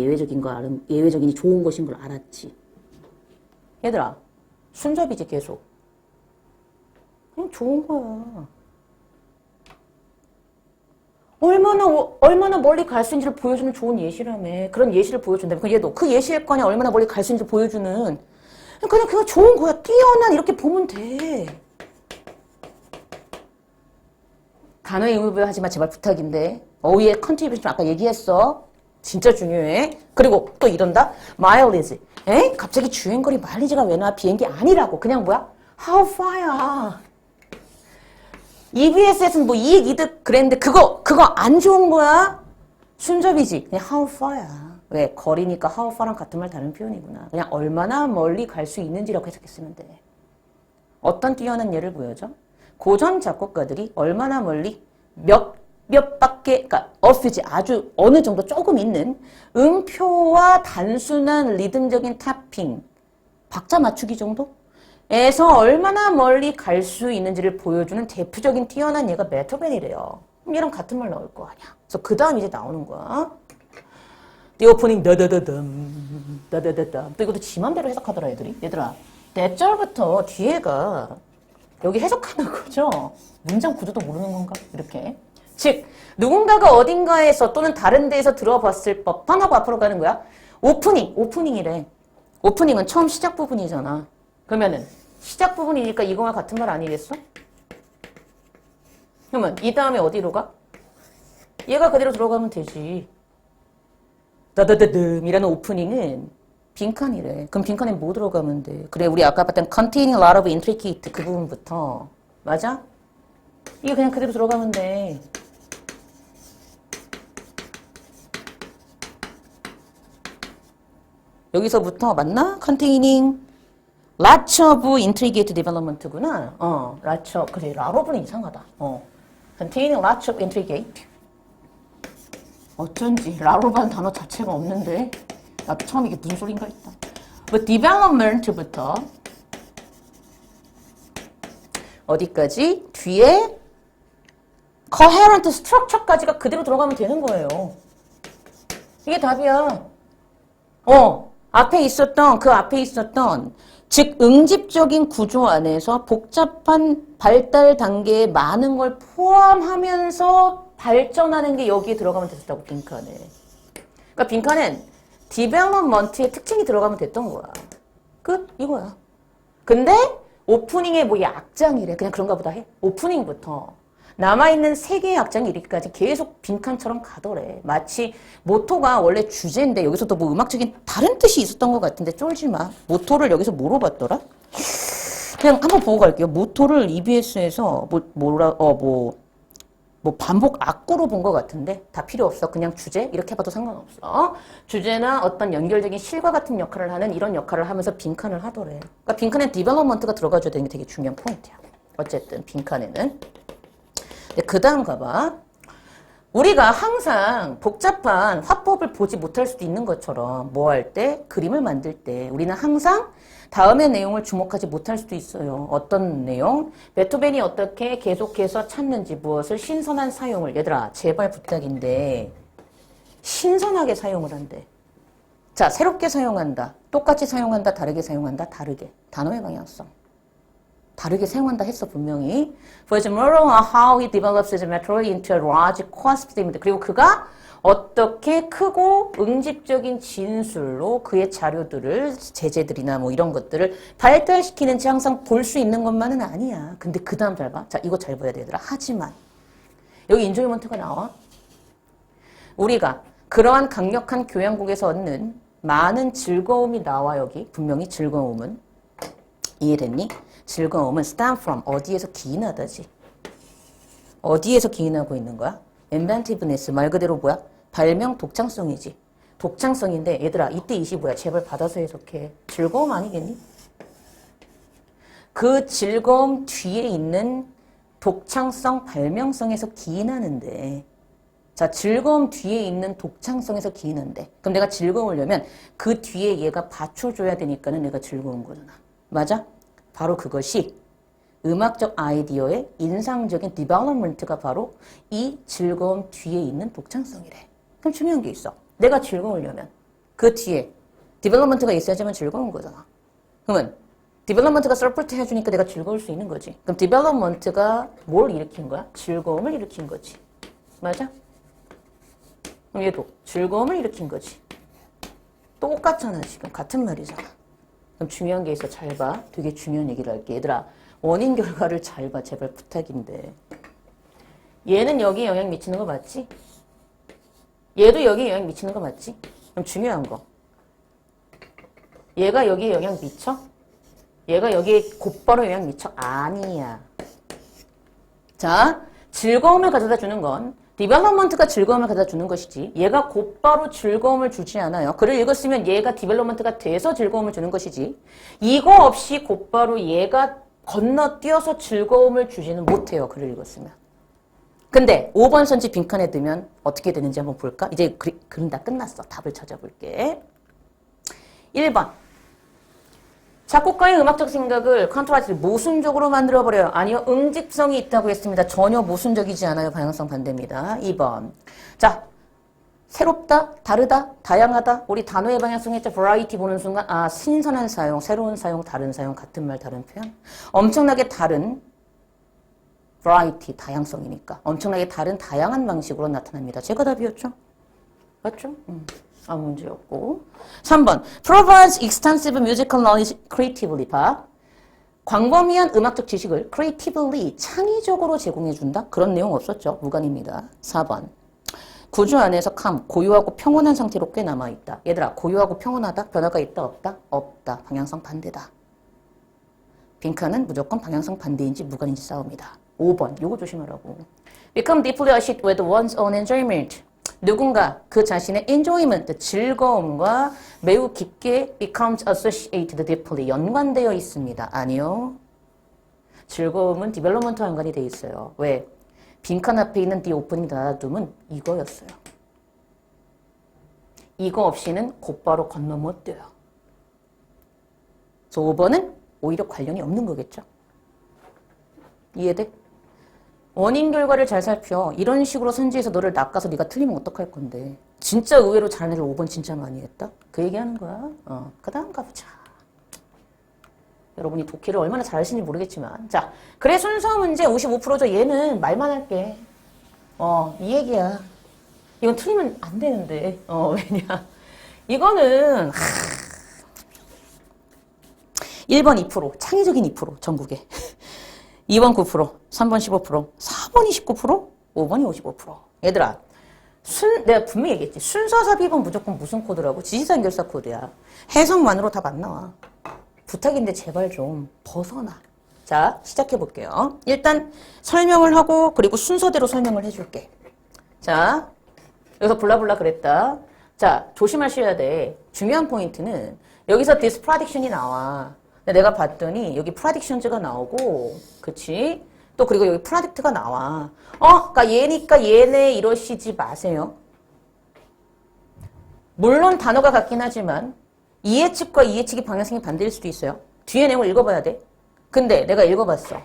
예외적인이 좋은 것인 걸 알았지. 얘들아, 순접이지 계속. 그냥 좋은 거야. 얼마나 멀리 갈 수 있는지를 보여주는 좋은 예시라며. 그런 예시를 보여준다며. 그 얘도 그 예시일 거 아니야. 얼마나 멀리 갈 수 있는지 보여주는. 그냥 좋은 거야. 뛰어난 이렇게 보면 돼. 단어의 의무부여 하지마. 제발 부탁인데. 어휘의 컨트리뷰션 아까 얘기했어. 진짜 중요해. 그리고 또 이런다. 마일리지. 에? 갑자기 주행거리 마일리지가 왜 나와? 비행기 아니라고. 그냥 뭐야? How far야. EBS에서는 뭐 이익 이득 그랬는데 그거 안 좋은 거야? 순접이지. 그냥 how far야. 왜? 거리니까 how far랑 같은 말 다른 표현이구나. 그냥 얼마나 멀리 갈 수 있는지라고 해석했으면 돼. 어떤 뛰어난 예를 보여줘? 고전 작곡가들이 얼마나 멀리 몇 바퀴, 그러니까 어퓨지 아주 어느 정도 조금 있는 음표와 단순한 리듬적인 탑핑, 박자 맞추기 정도? 에서 얼마나 멀리 갈 수 있는지를 보여주는 대표적인 뛰어난 얘가 베토벤이래요. 그럼 얘랑 같은 말 나올 거 아니야. 그래서 그 다음 이제 나오는 거야. The opening 다다다담 다다다담. 또 이것도 지 맘대로 해석하더라 애들이. 얘들아, 대절부터 뒤에가 여기 해석하는 거죠. 문장 구조도 모르는 건가? 이렇게. 즉 누군가가 어딘가에서 또는 다른 데에서 들어봤을 법한 하고 앞으로 가는 거야. 오프닝이래. 오프닝은 처음 시작 부분이잖아. 그러면은 시작 부분이니까 이거와 같은 말 아니겠어? 그러면 이 다음에 어디로 가? 얘가 그대로 들어가면 되지. 다다다듬이라는 오프닝은 빈칸이래. 그럼 빈칸에 뭐 들어가면 돼? 그래, 우리 아까 봤던 containing a lot of intricate 그 부분부터. 맞아? 이게 그냥 그대로 들어가면 돼. 여기서부터 맞나? containing lots of intricate development구나. lots of, 그래, 라로브는 이상하다. containing lots of intricate. 어쩐지 라로브라는 단어 자체가 없는데 나도 처음 이게 무슨 소린가 했다. But development부터 어디까지? 뒤에 coherent structure까지가 그대로 들어가면 되는 거예요. 이게 답이야. 그 앞에 있었던 즉 응집적인 구조 안에서 복잡한 발달 단계에 많은 걸 포함하면서 발전하는 게 여기에 들어가면 됐다고 빈칸에. 그러니까 빈칸엔 디벨롭먼트의 특징이 들어가면 됐던 거야. 이거야. 근데 오프닝의 뭐 약장이래. 그냥 그런가 보다 해. 오프닝부터 남아있는 세 개의 약장이 이렇게까지 계속 빈칸처럼 가더래. 마치 모토가 원래 주제인데 여기서도 뭐 음악적인 다른 뜻이 있었던 것 같은데 쫄지 마. 모토를 여기서 뭐로 봤더라? 그냥 한번 보고 갈게요. 모토를 EBS에서 반복 악구로 본 것 같은데 다 필요 없어. 그냥 주제 이렇게 봐도 상관없어. 주제나 어떤 연결적인 실과 같은 역할을 하는 이런 역할을 하면서 빈칸을 하더래. 그러니까 빈칸엔 디벨롭먼트가 들어가줘야 되는 게 되게 중요한 포인트야. 어쨌든 빈칸에는. 그 다음 가봐. 우리가 항상 복잡한 화법을 보지 못할 수도 있는 것처럼 뭐 할 때? 그림을 만들 때 우리는 항상 다음의 내용을 주목하지 못할 수도 있어요. 어떤 내용? 베토벤이 어떻게 계속해서 찾는지 무엇을 신선한 사용을. 얘들아 제발 부탁인데 신선하게 사용을 한대. 자, 새롭게 사용한다. 똑같이 사용한다. 다르게 사용한다. 다르게. 단어의 방향성. 다르게 사용한다 했어 분명히. For example, how he develops his method into a large concept. 그리고 그가 어떻게 크고 응집적인 진술로 그의 자료들을 제재들이나 뭐 이런 것들을 발달시키는지 항상 볼 수 있는 것만은 아니야. 근데 그 다음 잘 봐. 자, 이거 잘 봐야 되더라. 하지만 여기 인조이먼트가 나와. 우리가 그러한 강력한 교양국에서 얻는 많은 즐거움이 나와. 여기 분명히 즐거움은 이해됐니? 즐거움은 stem from 어디에서 기인하다지. 어디에서 기인하고 있는 거야? inventiveness 말 그대로 뭐야? 발명 독창성이지. 독창성인데 얘들아 이때 이시 뭐야? 제발 받아서 해석해. 즐거움 아니겠니? 그 즐거움 뒤에 있는 독창성, 발명성에서 기인하는데 자 즐거움 뒤에 있는 독창성에서 기인한대. 그럼 내가 즐거우려면 그 뒤에 얘가 받쳐줘야 되니까는 내가 즐거운 거잖아. 맞아? 바로 그것이 음악적 아이디어의 인상적인 디벨롭먼트가 바로 이 즐거움 뒤에 있는 독창성이래. 그럼 중요한 게 있어. 내가 즐거우려면 그 뒤에 디벨롭먼트가 있어야지만 즐거운 거잖아. 그러면 디벨롭먼트가 서포트 해주니까 내가 즐거울 수 있는 거지. 그럼 디벨롭먼트가 뭘 일으킨 거야? 즐거움을 일으킨 거지. 맞아? 그럼 얘도 즐거움을 일으킨 거지. 똑같잖아 지금. 같은 말이잖아. 그럼 중요한 게 있어. 잘 봐. 되게 중요한 얘기를 할게. 얘들아 원인 결과를 잘 봐. 제발 부탁인데. 얘는 여기에 영향 미치는 거 맞지? 얘도 여기에 영향 미치는 거 맞지? 그럼 중요한 거. 얘가 여기에 영향 미쳐? 얘가 여기에 곧바로 영향 미쳐? 아니야. 자, 즐거움을 가져다 주는 건 디벨롭먼트가 즐거움을 가져다 주는 것이지 얘가 곧바로 즐거움을 주지 않아요. 글을 읽었으면 얘가 디벨롭먼트가 돼서 즐거움을 주는 것이지 이거 없이 곧바로 얘가 건너뛰어서 즐거움을 주지는 못해요. 글을 읽었으면. 근데 5번 선지 빈칸에 넣으면 어떻게 되는지 한번 볼까? 이제 그림 다 끝났어. 답을 찾아볼게. 1번. 작곡가의 음악적 생각을 컨트라스를 모순적으로 만들어버려요. 아니요. 응집성이 있다고 했습니다. 전혀 모순적이지 않아요. 방향성 반대입니다. 2번. 자, 새롭다, 다르다, 다양하다. 우리 단어의 방향성 했죠. variety 보는 순간 아, 신선한 사용, 새로운 사용, 다른 사용, 같은 말, 다른 표현. 엄청나게 다른 variety, 다양성이니까. 엄청나게 다른 다양한 방식으로 나타납니다. 제가 답이었죠? 맞죠? 아무 문제 없고. 3번. provides extensive musical knowledge creatively. 봐. 광범위한 음악적 지식을 creatively, 창의적으로 제공해준다? 그런 내용 없었죠? 무관입니다. 4번. 구조 안에서 고요하고 평온한 상태로 꽤 남아있다. 얘들아, 고요하고 평온하다? 변화가 있다? 없다? 없다. 방향성 반대다. 빈칸은 무조건 방향성 반대인지 무관인지 싸웁니다. 5번. 요거 조심하라고. become deeply associated with one's own enjoyment. 누군가 그 자신의 enjoyment, 즐거움과 매우 깊게 becomes associated deeply, 연관되어 있습니다. 아니요. 즐거움은 디벨롭먼트와 연관이 되어 있어요. 왜? 빈칸 앞에 있는 the opening 닫아둠은 이거였어요. 이거 없이는 곧바로 건너 못 뛰어요. 그래서 5번은 오히려 관련이 없는 거겠죠. 이해돼? 원인 결과를 잘 살펴. 이런 식으로 선지에서 너를 낚아서 네가 틀리면 어떡할 건데. 진짜 의외로 잘하는 애들 5번 진짜 많이 했다? 그 얘기하는 거야. 그 다음 가보자. 여러분이 독해를 얼마나 잘하시는지 모르겠지만. 자, 그래 순서 문제 55%죠. 얘는 말만 할게. 이 얘기야. 이건 틀리면 안 되는데. 왜냐. 이거는 1번 2%, 창의적인 2% 전국에. 2번 9%, 3번 15%, 4번이 19%, 5번이 55%. 얘들아, 내가 분명히 얘기했지. 순서사 비번 무조건 무슨 코드라고? 지시사 연결사 코드야. 해석만으로 답 안 나와. 부탁인데 제발 좀 벗어나. 자, 시작해 볼게요. 일단 설명을 하고 그리고 순서대로 설명을 해줄게. 자, 여기서 블라블라 그랬다. 자, 조심하셔야 돼. 중요한 포인트는 여기서 this prediction이 나와. 내가 봤더니 여기 predictions가 나오고, 그치? 또 그리고 여기 predict가 나와. 그러니까 얘니까 얘네 이러시지 마세요. 물론 단어가 같긴 하지만 이해측과 이해측이 방향성이 반대일 수도 있어요. 뒤에 내용을 읽어봐야 돼. 근데 내가 읽어봤어.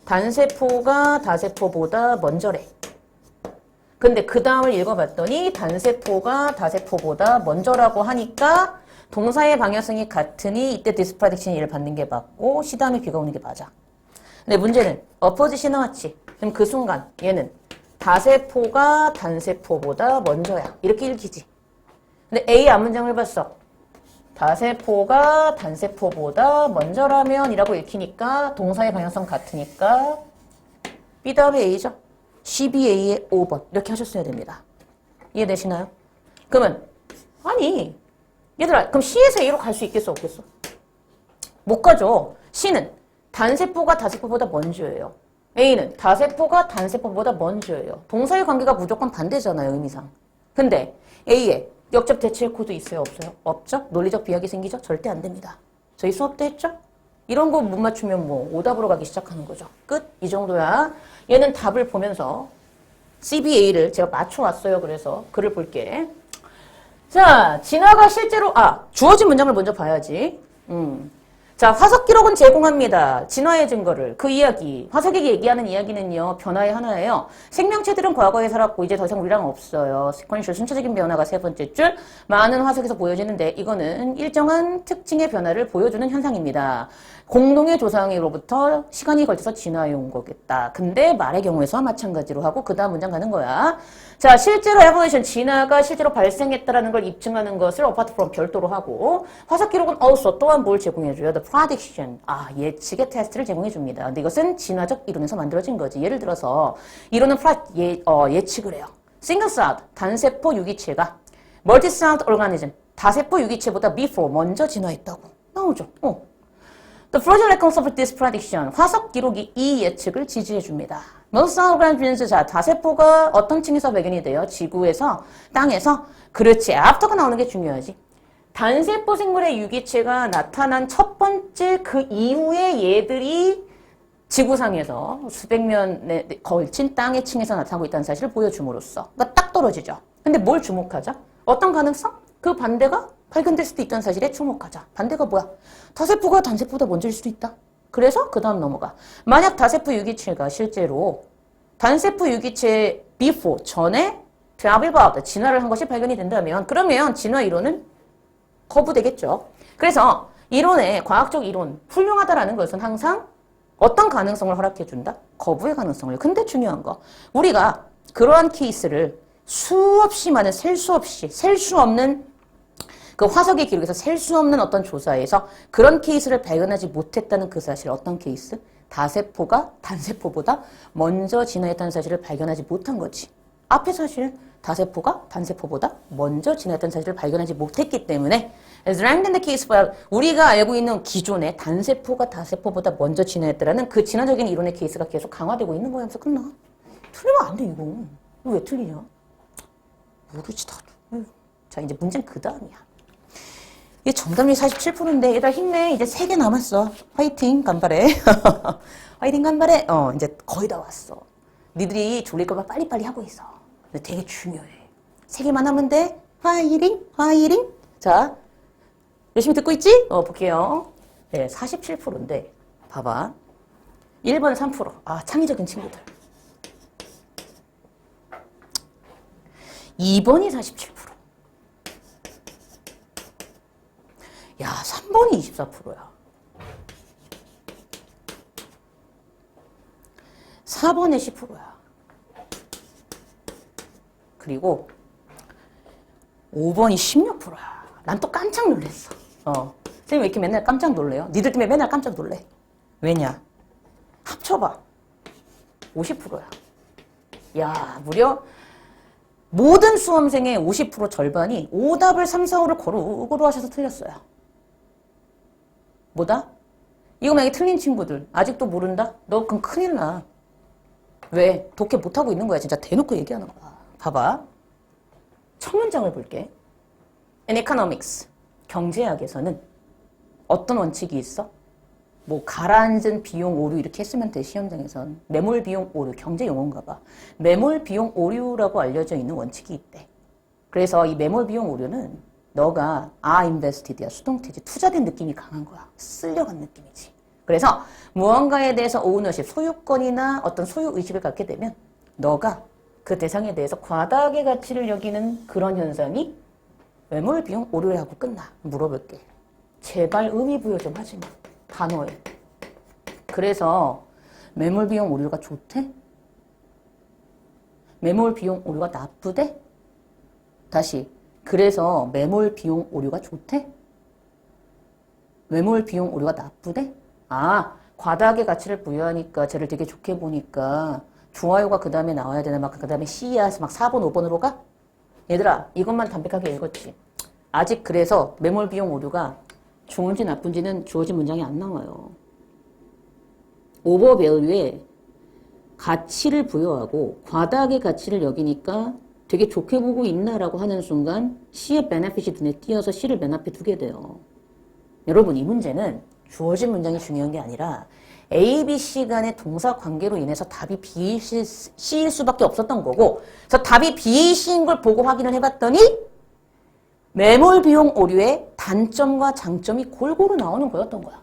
단세포가 다세포보다 먼저래. 근데 그 다음을 읽어봤더니 단세포가 다세포보다 먼저라고 하니까 동사의 방향성이 같으니 이때 this prediction이 얘를 받는 게 맞고 시 다음에 귀가 오는 게 맞아. 근데 문제는 opposition 나왔지. 그럼 그 순간 얘는 다세포가 단세포보다 먼저야. 이렇게 읽히지. 근데 A 앞문장을 봤어. 다세포가 단세포보다 먼저라면 이라고 읽히니까 동사의 방향성 같으니까 B 다음에 A죠. CBA의 5번 이렇게 하셨어야 됩니다. 이해되시나요? 그러면 아니 얘들아 그럼 C에서 A로 갈 수 있겠어 없겠어? 못 가죠. C는 단세포가 다세포보다 먼저예요. A는 다세포가 단세포보다 먼저예요. 동사의 관계가 무조건 반대잖아요. 의미상. 근데 A에 역접 대체의 코드 있어요? 없어요? 없죠? 논리적 비약이 생기죠? 절대 안 됩니다. 저희 수업 때 했죠? 이런 거 못 맞추면 뭐 오답으로 가기 시작하는 거죠. 끝. 이 정도야. 얘는 답을 보면서 CBA를 제가 맞춰왔어요. 그래서 글을 볼게. 자, 진화가 실제로 주어진 문장을 먼저 봐야지. 자, 화석 기록은 제공합니다. 진화의 증거를. 그 이야기. 화석이 얘기하는 이야기는요. 변화의 하나예요. 생명체들은 과거에 살았고 이제 더 이상 우리랑 없어요. 시퀀셜 순차적인 변화가 세 번째 줄. 많은 화석에서 보여지는데 이거는 일정한 특징의 변화를 보여주는 현상입니다. 공동의 조상으로부터 시간이 걸쳐서 진화해 온 거겠다. 근데 말의 경우에서와 마찬가지로 하고 그 다음 문장 가는 거야. 자, 실제로 evolution, 진화가 실제로 발생했다라는 걸 입증하는 것을 apart from 별도로 하고 화석 기록은 also 또한 뭘 제공해줘요? The prediction, 예측의 테스트를 제공해줍니다. 근데 이것은 진화적 이론에서 만들어진 거지. 예를 들어서 이론은 예측을 해요. single celled, 단세포 유기체가 multi celled organism, 다세포 유기체보다 before, 먼저 진화했다고 나오죠. The further records of this prediction, 화석 기록이 이 예측을 지지해줍니다. Most organisms, 자, 다세포가 어떤 층에서 발견이 돼요? 지구에서, 땅에서. 그렇지, after가 나오는 게 중요하지. 단세포 생물의 유기체가 나타난 첫 번째 그 이후에 얘들이 지구상에서 수백 년에 걸친 땅의 층에서 나타나고 있다는 사실을 보여줌으로써. 그러니까 딱 떨어지죠. 근데 뭘 주목하자? 어떤 가능성? 그 반대가 발견될 수도 있다는 사실에 주목하자. 반대가 뭐야? 다세포가 단세포보다 먼저일 수도 있다. 그래서 그 다음 넘어가. 만약 다세포 유기체가 실제로 단세포 유기체 before, 전에 travel, 진화를 한 것이 발견이 된다면 그러면 진화 이론은 거부되겠죠. 그래서 이론의 과학적 이론, 훌륭하다라는 것은 항상 어떤 가능성을 허락해준다? 거부의 가능성을. 근데 중요한 거, 우리가 그러한 케이스를 수없이 많은, 셀 수 없는 그 화석의 기록에서 셀 수 없는 어떤 조사에서 그런 케이스를 발견하지 못했다는 그 사실. 어떤 케이스? 다세포가 단세포보다 먼저 진화했다는 사실을 발견하지 못한 거지. 앞의 사실은 다세포가 단세포보다 먼저 진화했다는 사실을 발견하지 못했기 때문에 as ranked in the case by 우리가 알고 있는 기존의 단세포가 다세포보다 먼저 진화했다라는 그 진화적인 이론의 케이스가 계속 강화되고 있는 거야. 하면서 끝나. 틀리면 안 돼, 이거. 이거 왜 틀리냐? 모르지, 나도. 자, 이제 문제는 그 다음이야. 이게 정답률이 47%인데 얘들아 힘내. 이제 3개 남았어. 화이팅 간발해. 화이팅 간발해. 이제 거의 다 왔어. 니들이 졸릴 거면 빨리빨리 하고 있어. 근데 되게 중요해. 3개만 하면 돼. 화이팅. 자, 열심히 듣고 있지? 볼게요. 네, 47%인데 봐봐. 1번 3%. 창의적인 친구들. 2번이 47%. 야, 3번이 24%야. 4번에 10%야. 그리고 5번이 16%야. 난 또 깜짝 놀랐어. 선생님 왜 이렇게 맨날 깜짝 놀래요? 니들 때문에 맨날 깜짝 놀래. 왜냐? 합쳐봐. 50%야. 야, 무려 모든 수험생의 50% 절반이 오답을 3, 4, 5를 고루고루 하셔서 틀렸어요. 뭐다? 이거 만약에 틀린 친구들 아직도 모른다? 너 그럼 큰일 나. 왜? 독해 못하고 있는 거야. 진짜 대놓고 얘기하는 거야. 봐봐. 첫 문장을 볼게. In economics, 경제학에서는 어떤 원칙이 있어? 뭐 가라앉은 비용 오류 이렇게 했으면 돼. 시험장에선. 매몰 비용 오류, 경제 용어인가 봐. 매몰 비용 오류라고 알려져 있는 원칙이 있대. 그래서 이 매몰 비용 오류는 너가 invested야, 수동태지. 투자된 느낌이 강한 거야. 쓸려간 느낌이지. 그래서 무언가에 대해서 ownership, 소유권이나 어떤 소유의식을 갖게 되면 너가 그 대상에 대해서 과다하게 가치를 여기는 그런 현상이 매몰 비용 오류라고 끝나. 물어볼게. 제발 의미 부여 좀 하지 마. 단어에. 그래서 매몰 비용 오류가 좋대? 매몰 비용 오류가 나쁘대? 다시. 그래서 매몰 비용 오류가 좋대? 매몰 비용 오류가 나쁘대? 아, 과다하게 가치를 부여하니까 쟤를 되게 좋게 보니까 좋아요가 그 다음에 나와야 되나 막 그 다음에 C야 막 4번 5번으로 가? 얘들아 이것만 담백하게 읽었지. 아직 그래서 매몰 비용 오류가 좋은지 나쁜지는 주어진 문장이 안 나와요. 오버밸류에 가치를 부여하고 과다하게 가치를 여기니까 되게 좋게 보고 있나라고 하는 순간 C의 베네핏이 눈에 띄어서 C를 맨 앞에 두게 돼요. 여러분 이 문제는 주어진 문장이 중요한 게 아니라 A, B, C 간의 동사 관계로 인해서 답이 B, C일 수밖에 없었던 거고 그래서 답이 B, C인 걸 보고 확인을 해봤더니 매몰 비용 오류의 단점과 장점이 골고루 나오는 거였던 거야.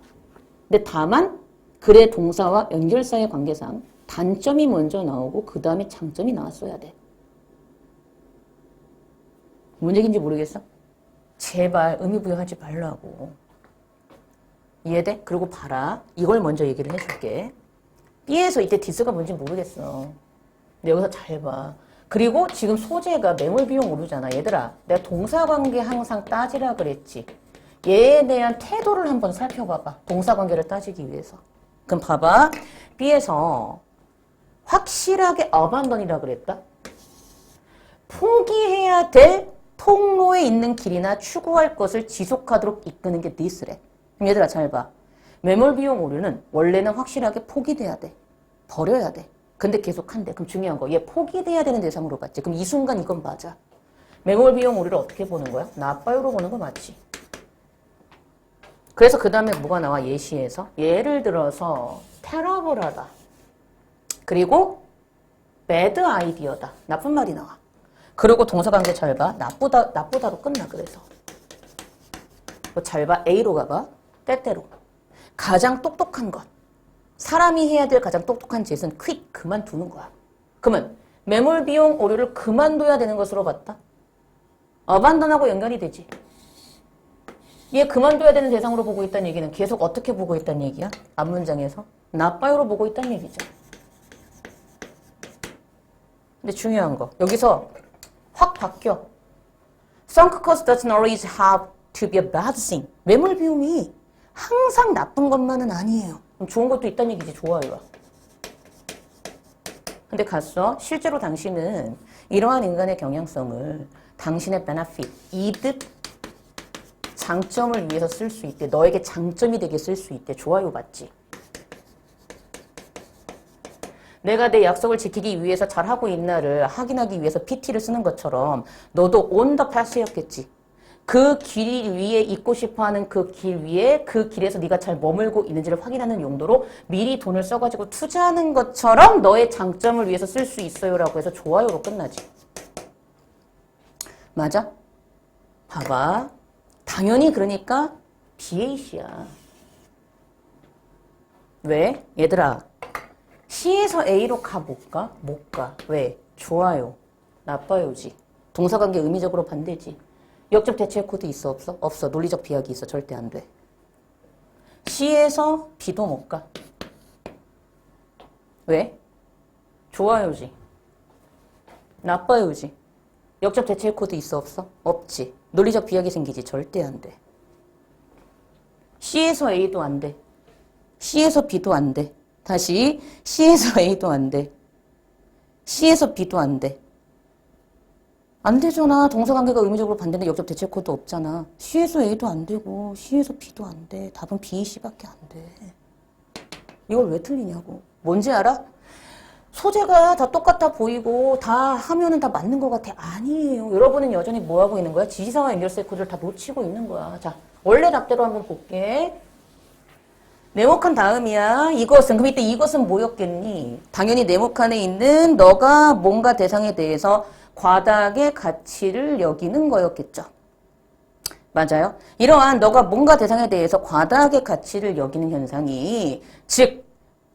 근데 다만 글의 동사와 연결사의 관계상 단점이 먼저 나오고 그 다음에 장점이 나왔어야 돼. 뭔 얘기인지 모르겠어? 제발 의미 부여하지 말라고. 이해돼? 그리고 봐라. 이걸 먼저 얘기를 해줄게. B에서 이때 디스가 뭔지 모르겠어. 근데 여기서 잘 봐. 그리고 지금 소재가 매몰 비용 오류잖아. 얘들아, 내가 동사관계 항상 따지라 그랬지. 얘에 대한 태도를 한번 살펴봐봐. 동사관계를 따지기 위해서. 그럼 봐봐. B에서 확실하게 abandon이라 그랬다. 포기해야 될 통로에 있는 길이나 추구할 것을 지속하도록 이끄는 게 this래. 그럼 얘들아 잘 봐. 매몰 비용 오류는 원래는 확실하게 포기돼야 돼. 버려야 돼. 근데 계속 한대. 그럼 중요한 거. 얘 포기돼야 되는 대상으로 봤지. 그럼 이 순간 이건 맞아. 매몰 비용 오류를 어떻게 보는 거야? 나빠요로 보는 거 맞지? 그래서 그 다음에 뭐가 나와? 예시에서. 예를 들어서 테러블하다. 그리고 bad idea다. 나쁜 말이 나와. 그리고 동사관계 잘 봐. 나쁘다로 끝나. 그래서. 잘 봐. A로 가봐. 때때로. 가장 똑똑한 것. 사람이 해야 될 가장 똑똑한 짓은 퀵 그만두는 거야. 그러면 매몰 비용 오류를 그만둬야 되는 것으로 봤다. abandon하고 연결이 되지. 얘 그만둬야 되는 대상으로 보고 있다는 얘기는 계속 어떻게 보고 있다는 얘기야? 앞문장에서. 나빠요로 보고 있다는 얘기죠. 근데 중요한 거. 여기서 확 바뀌어. Sunk cost doesn't always have to be a bad thing. 매몰 비용이 항상 나쁜 것만은 아니에요. 그럼 좋은 것도 있다는 얘기지. 좋아요. 근데 갔어. 실제로 당신은 이러한 인간의 경향성을 당신의 benefit, 이득, 장점을 위해서 쓸 수 있대. 너에게 장점이 되게 쓸 수 있대. 좋아요 받지. 내가 내 약속을 지키기 위해서 잘하고 있나를 확인하기 위해서 PT를 쓰는 것처럼 너도 on the path였겠지. 그 길 위에 있고 싶어하는 그 길 위에 그 길에서 네가 잘 머물고 있는지를 확인하는 용도로 미리 돈을 써가지고 투자하는 것처럼 너의 장점을 위해서 쓸 수 있어요라고 해서 좋아요로 끝나지. 맞아? 봐봐. 당연히 그러니까 BAC야. 왜? 얘들아. C에서 A로 가 못 가? 못 가. 왜? 좋아요. 나빠요지. 동사관계 의미적으로 반대지. 역적 대체 코드 있어 없어? 없어. 논리적 비약이 있어. 절대 안 돼. C에서 B도 못 가. 왜? 좋아요지. 나빠요지. 역적 대체 코드 있어 없어? 없지. 논리적 비약이 생기지. 절대 안 돼. C에서 A도 안 돼. C에서 B도 안 돼. 다시 C에서 A도 안 돼. C에서 B도 안 돼. 안 되잖아. 동사관계가 의미적으로 반대인데 역적 대체 코드 없잖아. C에서 A도 안 되고 C에서 B도 안 돼. 답은 B, C밖에 안 돼. 이걸 왜 틀리냐고. 뭔지 알아? 소재가 다 똑같아 보이고 다 하면은 다 맞는 것 같아. 아니에요. 여러분은 여전히 뭐 하고 있는 거야? 지시사와 연결세 코드를 다 놓치고 있는 거야. 자, 원래 답대로 한번 볼게. 네모칸 다음이야. 이것은. 그럼 이때 이것은 뭐였겠니? 당연히 네모칸에 있는 너가 뭔가 대상에 대해서 과다하게 가치를 여기는 거였겠죠. 맞아요. 이러한 너가 뭔가 대상에 대해서 과다하게 가치를 여기는 현상이 즉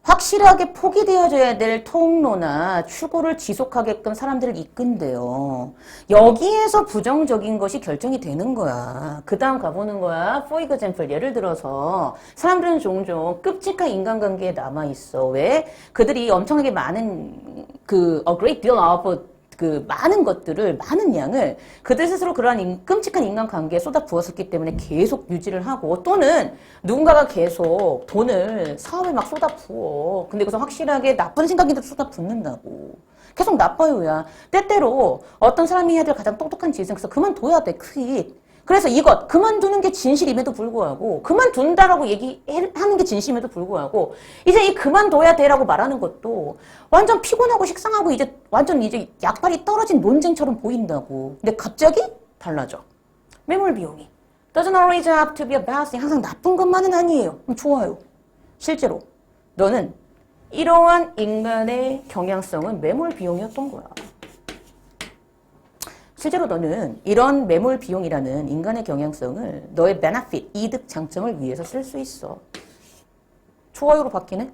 확실하게 포기되어져야 될 통로나 추구를 지속하게끔 사람들을 이끈대요. 여기에서 부정적인 것이 결정이 되는 거야. 그 다음 가보는 거야. For example, 예를 들어서 사람들은 종종 끔찍한 인간관계에 남아있어. 왜? 그들이 엄청나게 많은 a great deal of 많은 것들을, 많은 양을 그들 스스로 그러한 끔찍한 인간관계에 쏟아 부었었기 때문에 계속 유지를 하고, 또는 누군가가 계속 돈을, 사업에 막 쏟아 부어. 근데 그래서 확실하게 나쁜 생각인데도 쏟아 붓는다고. 계속 나빠요, 야. 때때로 어떤 사람이 해야 될 가장 똑똑한 짓은 그래서 그만둬야 돼, 퀵. 그래서 이것, 그만두는 게 진실임에도 불구하고, 그만둔다라고 얘기하는 게 진심에도 불구하고, 이제 이 그만둬야 돼라고 말하는 것도 완전 피곤하고 식상하고 완전 약발이 떨어진 논쟁처럼 보인다고. 근데 갑자기 달라져. 매몰 비용이. Doesn't always have to be a bad thing. 항상 나쁜 것만은 아니에요. 좋아요. 실제로 너는 이러한 인간의 경향성은 매몰 비용이었던 거야. 실제로 너는 이런 매몰 비용이라는 인간의 경향성을 너의 benefit, 이득, 장점을 위해서 쓸 수 있어. 좋아요로 바뀌네?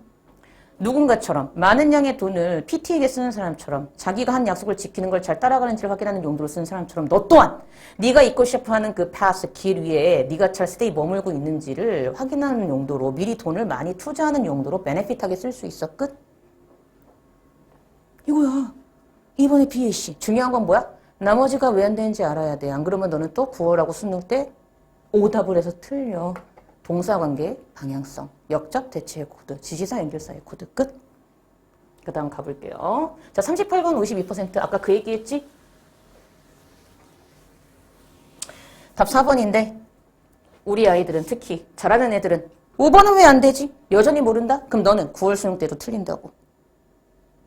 누군가처럼 많은 양의 돈을 PT에게 쓰는 사람처럼 자기가 한 약속을 지키는 걸 잘 따라가는지를 확인하는 용도로 쓰는 사람처럼 너 또한 네가 있고 싶어하는 그 path, 길 위에 네가 잘 스테이 머물고 있는지를 확인하는 용도로 미리 돈을 많이 투자하는 용도로 베네핏하게 쓸 수 있어. 끝. 이거야. 이번에 BAC. 중요한 건 뭐야? 나머지가 왜 안 되는지 알아야 돼. 안 그러면 너는 또 9월하고 수능 때 오답을 해서 틀려. 동사관계, 방향성, 역적, 대체의 코드, 지시사, 연결사의 코드. 끝. 그 다음 가볼게요. 자, 38번 52%. 아까 그 얘기했지? 답 4번인데 우리 아이들은 특히 잘하는 애들은 5번은 왜 안 되지? 여전히 모른다? 그럼 너는 9월 수능 때도 틀린다고.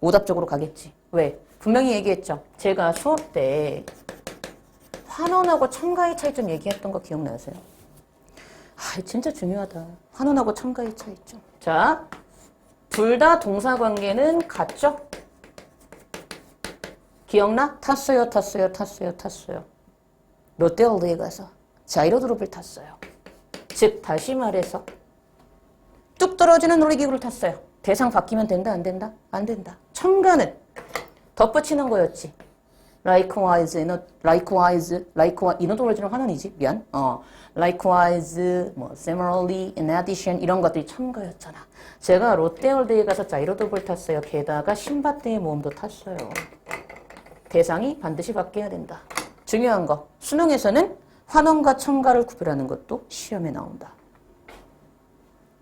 오답적으로 가겠지. 왜? 분명히 얘기했죠. 제가 수업 때 환원하고 첨가의 차이점 얘기했던 거 기억나세요? 아, 진짜 중요하다. 환원하고 첨가의 차이점. 자, 둘 다 동사관계는 같죠? 기억나? 탔어요. 롯데월드에 가서 자이로드롭을 탔어요. 즉, 다시 말해서 뚝 떨어지는 놀이기구를 탔어요. 대상 바뀌면 된다, 안 된다? 안 된다. 첨가는 덧붙이는 거였지. likewise, 이너도월지는 환원이지. 미안. likewise, similarly, in addition 이런 것들이 첨가였잖아. 제가 롯데월드에 가서 자이로드롭을 탔어요. 게다가 신밧드의 모험도 탔어요. 대상이 반드시 바뀌어야 된다. 중요한 거. 수능에서는 환원과 첨가를 구별하는 것도 시험에 나온다.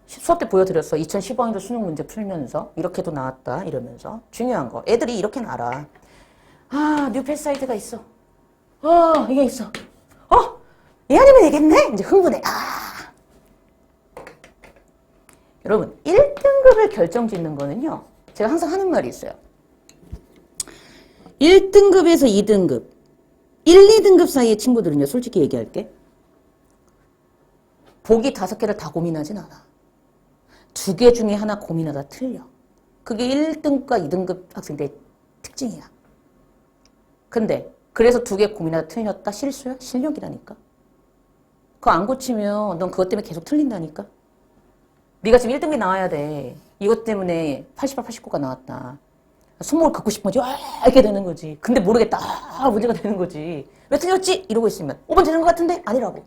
수업 때 보여드렸어. 2015년도 수능 문제 풀면서 이렇게도 나왔다 이러면서. 중요한 거. 애들이 이렇게는 알아. 아, 뉴패스 사이트가 있어. 이게 있어. 얘 아니면 되겠네? 이제 흥분해. 여러분, 1등급을 결정짓는 거는요. 제가 항상 하는 말이 있어요. 1등급에서 2등급. 1, 2등급 사이의 친구들은요. 솔직히 얘기할게. 보기 5개를 다 고민하진 않아. 2개 중에 하나 고민하다 틀려. 그게 1등급과 2등급 학생들의 특징이야. 근데 그래서 2개 고민하다 틀렸다? 실수야? 실력이라니까. 그거 안 고치면 넌 그것 때문에 계속 틀린다니까. 네가 지금 1등급이 나와야 돼. 이것 때문에 88, 89가 나왔다. 손목을 긋고 싶은 거지. 이렇게 되는 거지. 근데 모르겠다. 문제가 되는 거지. 왜 틀렸지? 이러고 있으면 5번 되는 것 같은데? 아니라고.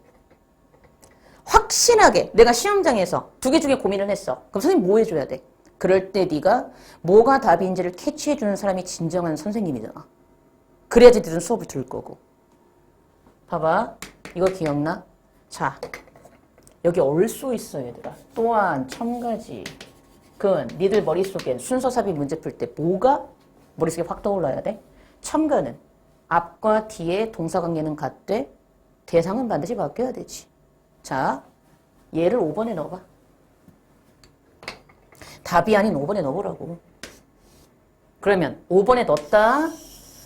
확실하게 내가 시험장에서 2개 중에 고민을 했어. 그럼 선생님 뭐 해줘야 돼? 그럴 때 네가 뭐가 답인지를 캐치해주는 사람이 진정한 선생님이잖아. 그래야지 너는 수업을 들을 거고. 봐봐. 이거 기억나? 자, 여기 얼쏘 있어 얘들아. 또한 첨가지. 그건 니들 머릿속엔 순서삽입 문제 풀 때 뭐가 머릿속에 확 떠올라야 돼? 첨가는 앞과 뒤에 동사관계는 같되 대상은 반드시 바뀌어야 되지. 자, 얘를 5번에 넣어봐. 답이 아닌 5번에 넣어보라고. 그러면 5번에 넣었다.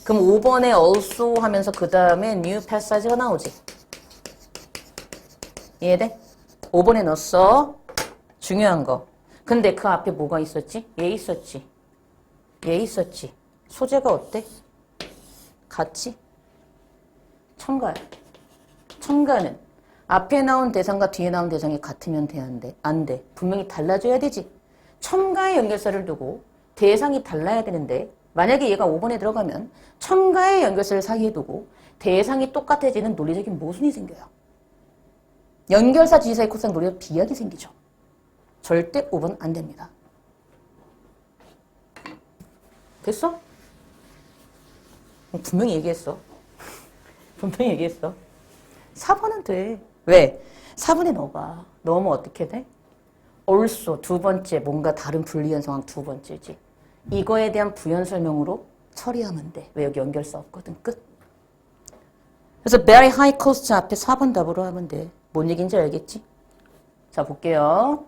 그럼 5번에 also 하면서 그 다음에 new passage가 나오지. 이해돼? 5번에 넣었어. 중요한 거. 근데 그 앞에 뭐가 있었지? 얘 있었지. 얘 있었지. 소재가 어때? 같지? 첨가야. 첨가는 앞에 나온 대상과 뒤에 나온 대상이 같으면 돼, 안 돼? 안 돼. 분명히 달라져야 되지. 첨가의 연결사를 두고 대상이 달라야 되는데 만약에 얘가 5번에 들어가면 첨가의 연결사를 사이에 두고 대상이 똑같아지는 논리적인 모순이 생겨요. 연결사 지지사의 코사인 논리적 비약이 생기죠. 절대 5번 안 됩니다. 됐어? 분명히 얘기했어. 분명히 얘기했어. 4번은 돼. 왜? 4번에 넣어봐. 넣으면 어떻게 돼? also 두 번째 뭔가 다른 불리한 상황 두 번째지. 이거에 대한 부연 설명으로 처리하면 돼. 왜 여기 연결사 없거든. 끝. 그래서 very high cost 앞에 4번 답으로 하면 돼. 뭔 얘기인지 알겠지? 자 볼게요.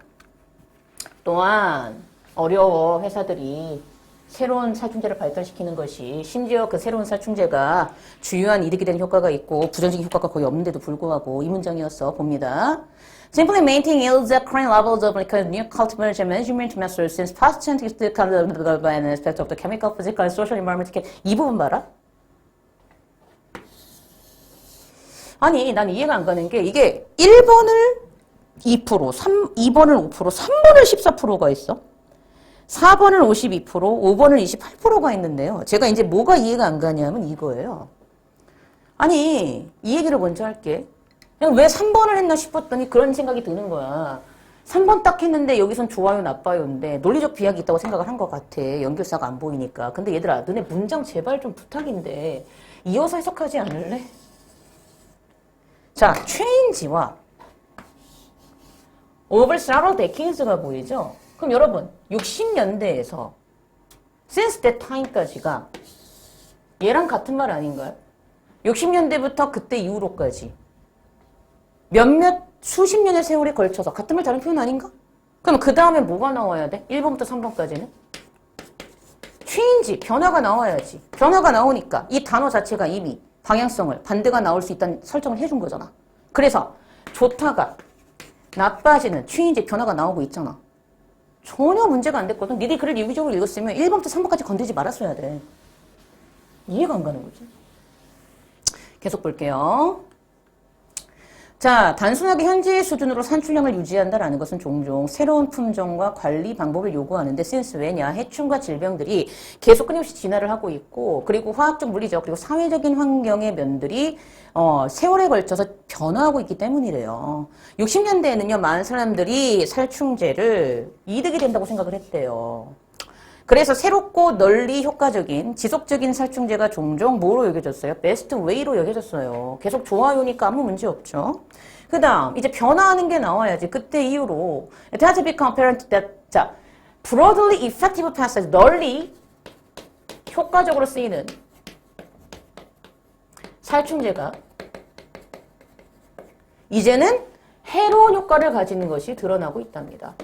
또한 어려워 회사들이 새로운 살충제를 발달시키는 것이 심지어 그 새로운 살충제가 주요한 이득이 되는 효과가 있고 부정적인 효과가 거의 없는데도 불구하고 이 문장이었어. 봅니다. Simply maintaining yields at current levels of new cultivation management methods since past scientific and aspects of the chemical, physical, and social environment. 이 부분 봐라. 아니 난 이해가 안 가는 게 이게 1번을 2%, 2번을 5%, 3번을 14%가 있어. 4번을 52%, 5번을 28%가 있는데요. 제가 이제 뭐가 이해가 안 가냐면 이거예요. 아니, 이 얘기를 먼저 할게. 그냥 왜 3번을 했나 싶었더니 그런 생각이 드는 거야. 3번 딱 했는데 여기선 좋아요, 나빠요인데 논리적 비약이 있다고 생각을 한 것 같아. 연결사가 안 보이니까. 근데 얘들아, 너네 문장 제발 좀 부탁인데 이어서 해석하지 않을래? 자, change와 over several decades가 보이죠? 그럼 여러분 60년대에서 since that time까지가 얘랑 같은 말 아닌가요? 60년대부터 그때 이후로까지 몇몇 수십 년의 세월에 걸쳐서 같은 말 다른 표현 아닌가? 그럼 그 다음에 뭐가 나와야 돼? 1번부터 3번까지는? change, 변화가 나와야지. 변화가 나오니까 이 단어 자체가 이미 방향성을 반대가 나올 수 있다는 설정을 해준 거잖아. 그래서 좋다가 나빠지는 change, 변화가 나오고 있잖아. 전혀 문제가 안 됐거든. 니들이 글을 유기적으로 읽었으면 1번부터 3번까지 건드리지 말았어야 돼. 이해가 안 가는 거지. 계속 볼게요. 자, 단순하게 현재의 수준으로 산출량을 유지한다라는 것은 종종 새로운 품종과 관리 방법을 요구하는데 since 왜냐? 해충과 질병들이 계속 끊임없이 진화를 하고 있고 그리고 화학적, 물리적, 그리고 사회적인 환경의 면들이 세월에 걸쳐서 변화하고 있기 때문이래요. 60년대에는요, 많은 사람들이 살충제를 이득이 된다고 생각을 했대요. 그래서 새롭고 널리 효과적인 지속적인 살충제가 종종 뭐로 여겨졌어요? 베스트 웨이로 여겨졌어요. 계속 좋아요니까 아무 문제 없죠. 그 다음 이제 변화하는 게 나와야지. 그때 이후로 it has become apparent that 자, broadly effective passes 널리 효과적으로 쓰이는 살충제가 이제는 해로운 효과를 가지는 것이 드러나고 있답니다.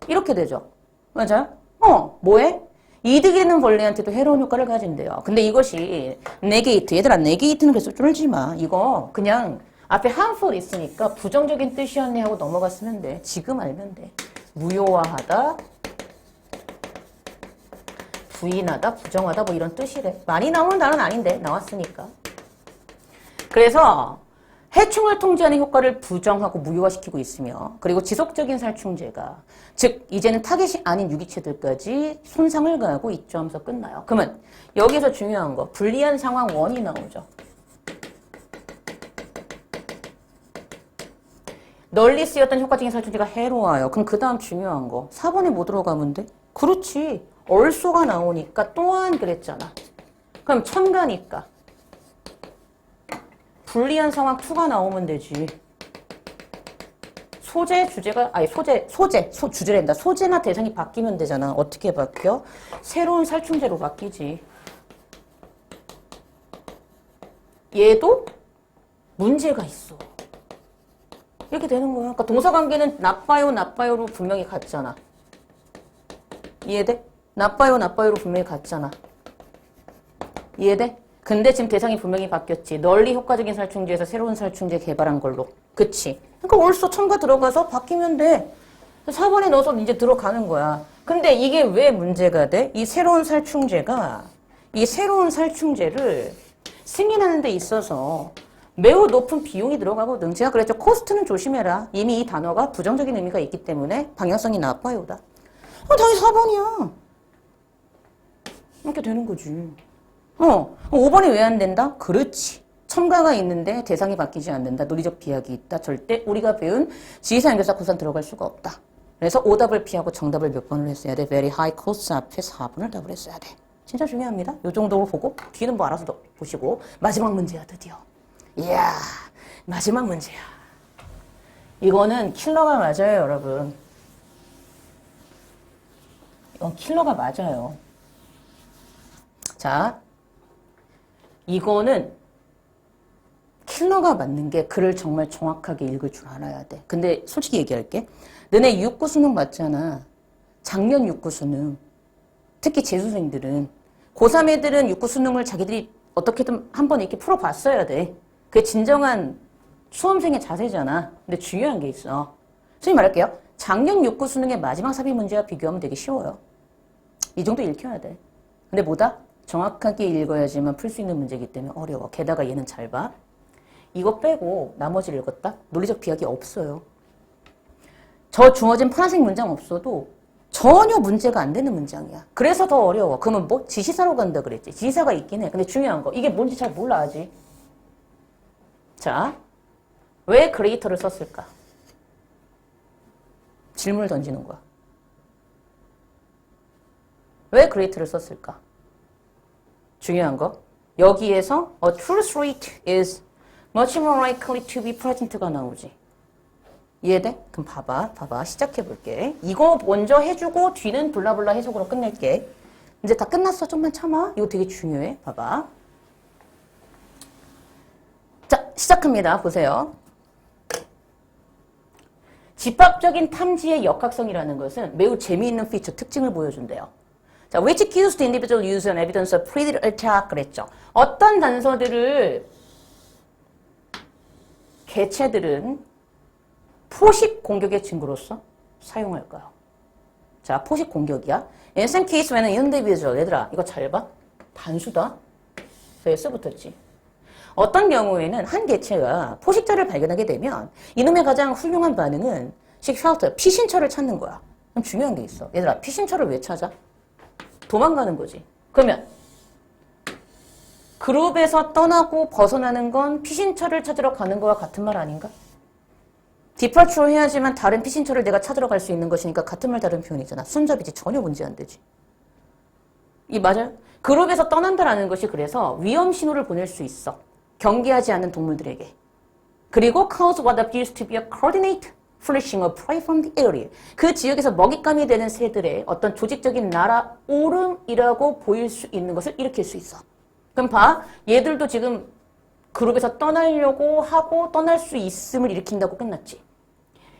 이렇게 되죠. 맞아요? 뭐해? 이득이 있는 벌레한테도 해로운 효과를 가진대요. 근데 이것이 네게이트, 얘들아 네게이트는 그래서 쫄지 마. 이거 그냥 앞에 harmful 있으니까 부정적인 뜻이었네 하고 넘어갔으면 돼. 지금 알면 돼. 무효화하다, 부인하다, 부정하다 뭐 이런 뜻이래. 많이 나오는 단어는 아닌데 나왔으니까. 그래서 해충을 통제하는 효과를 부정하고 무효화시키고 있으며 그리고 지속적인 살충제가 즉 이제는 타겟이 아닌 유기체들까지 손상을 가하고 있죠 하면서 끝나요. 그러면 여기서 중요한 거 불리한 상황 1이 나오죠. 널리 쓰였던 효과적인 살충제가 해로워요. 그럼 그 다음 중요한 거 4번에 뭐 들어가면 돼? 그렇지. 얼소가 나오니까 또한 그랬잖아. 그럼 첨가니까 불리한 상황 2가 나오면 되지. 주제란다. 소재나 대상이 바뀌면 되잖아. 어떻게 바뀌어? 새로운 살충제로 바뀌지. 얘도 문제가 있어. 이렇게 되는 거야. 그러니까 동사관계는 나빠요, 나빠요로 분명히 같잖아. 이해돼? 나빠요, 나빠요로 분명히 같잖아. 이해돼? 근데 지금 대상이 분명히 바뀌었지. 널리 효과적인 살충제에서 새로운 살충제 개발한 걸로. 그치? 그러니까 얼쏘 첨가 들어가서 바뀌면 돼. 4번에 넣어서 이제 들어가는 거야. 근데 이게 왜 문제가 돼? 이 새로운 살충제를 승인하는 데 있어서 매우 높은 비용이 들어가거든. 제가 그랬죠. 코스트는 조심해라. 이미 이 단어가 부정적인 의미가 있기 때문에 방향성이 나빠요다. 당연히 4번이야. 이렇게 되는 거지. 5번이 왜 안 된다? 그렇지. 첨가가 있는데 대상이 바뀌지 않는다. 논리적 비약이 있다. 절대 우리가 배운 지휘사 연결사 구산 들어갈 수가 없다. 그래서 오답을 피하고 정답을 몇 번을 했어야 돼? very high cost 앞에 4번을 답을 했어야 돼. 진짜 중요합니다. 요 정도로 보고 뒤는 뭐 알아서 보시고 마지막 문제야 드디어. 이야 마지막 문제야. 이거는 킬러가 맞아요 여러분. 이건 킬러가 맞아요. 자 이거는 킬러가 맞는 게 글을 정말 정확하게 읽을 줄 알아야 돼. 근데 솔직히 얘기할게. 너네 6구 수능 봤잖아. 작년 6구 수능. 특히 재수생들은 고3 애들은 6구 수능을 자기들이 어떻게든 한번 이렇게 풀어봤어야 돼. 그게 진정한 수험생의 자세잖아. 근데 중요한 게 있어. 선생님 말할게요. 작년 6구 수능의 마지막 삽입 문제와 비교하면 되게 쉬워요. 이 정도 읽혀야 돼. 근데 뭐다? 정확하게 읽어야지만 풀 수 있는 문제이기 때문에 어려워. 게다가 얘는 잘 봐. 이거 빼고 나머지를 읽었다? 논리적 비약이 없어요. 저 주어진 파란색 문장 없어도 전혀 문제가 안 되는 문장이야. 그래서 더 어려워. 그러면 뭐? 지시사로 간다 그랬지. 지시사가 있긴 해. 근데 중요한 거. 이게 뭔지 잘 몰라 아직. 자, 왜 그레이터를 썼을까? 질문을 던지는 거야. 왜 그레이터를 썼을까? 중요한 거. 여기에서 a truth rate is much more likely to be present가 나오지. 이해돼? 그럼 봐봐. 시작해볼게. 이거 먼저 해주고 뒤는 블라블라 해석으로 끝낼게. 이제 다 끝났어. 좀만 참아. 이거 되게 중요해. 봐봐. 자, 시작합니다. 보세요. 집합적인 탐지의 역학성이라는 것은 매우 재미있는 피처, 특징을 보여준대요. 자, which cues the individual use an evidence of predator attack 그랬죠. 어떤 단서들을 개체들은 포식 공격의 증거로서 사용할까요? 자, 포식 공격이야. In some case when an individual, 얘들아, 이거 잘 봐. 단수다. S 붙었지. 어떤 경우에는 한 개체가 포식자를 발견하게 되면 이놈의 가장 훌륭한 반응은 식 피신처를 찾는 거야. 그럼 중요한 게 있어. 얘들아, 피신처를 왜 찾아? 도망가는 거지. 그러면 그룹에서 떠나고 벗어나는 건 피신처를 찾으러 가는 거와 같은 말 아닌가? 디파처를 해야지만 다른 피신처를 내가 찾으러 갈 수 있는 것이니까 같은 말 다른 표현이잖아. 순잡이지. 전혀 문제 안 되지. 이 맞아요? 그룹에서 떠난다라는 것이 그래서 위험 신호를 보낼 수 있어. 경계하지 않는 동물들에게. 그리고 cause what appears to be a coordinate flashing of prey from the area. 그 지역에서 먹잇감이 되는 새들의 어떤 조직적인 날아오름이라고 보일 수 있는 것을 일으킬 수 있어. 그럼 봐. 얘들도 지금 그룹에서 떠나려고 하고 떠날 수 있음을 일으킨다고 끝났지.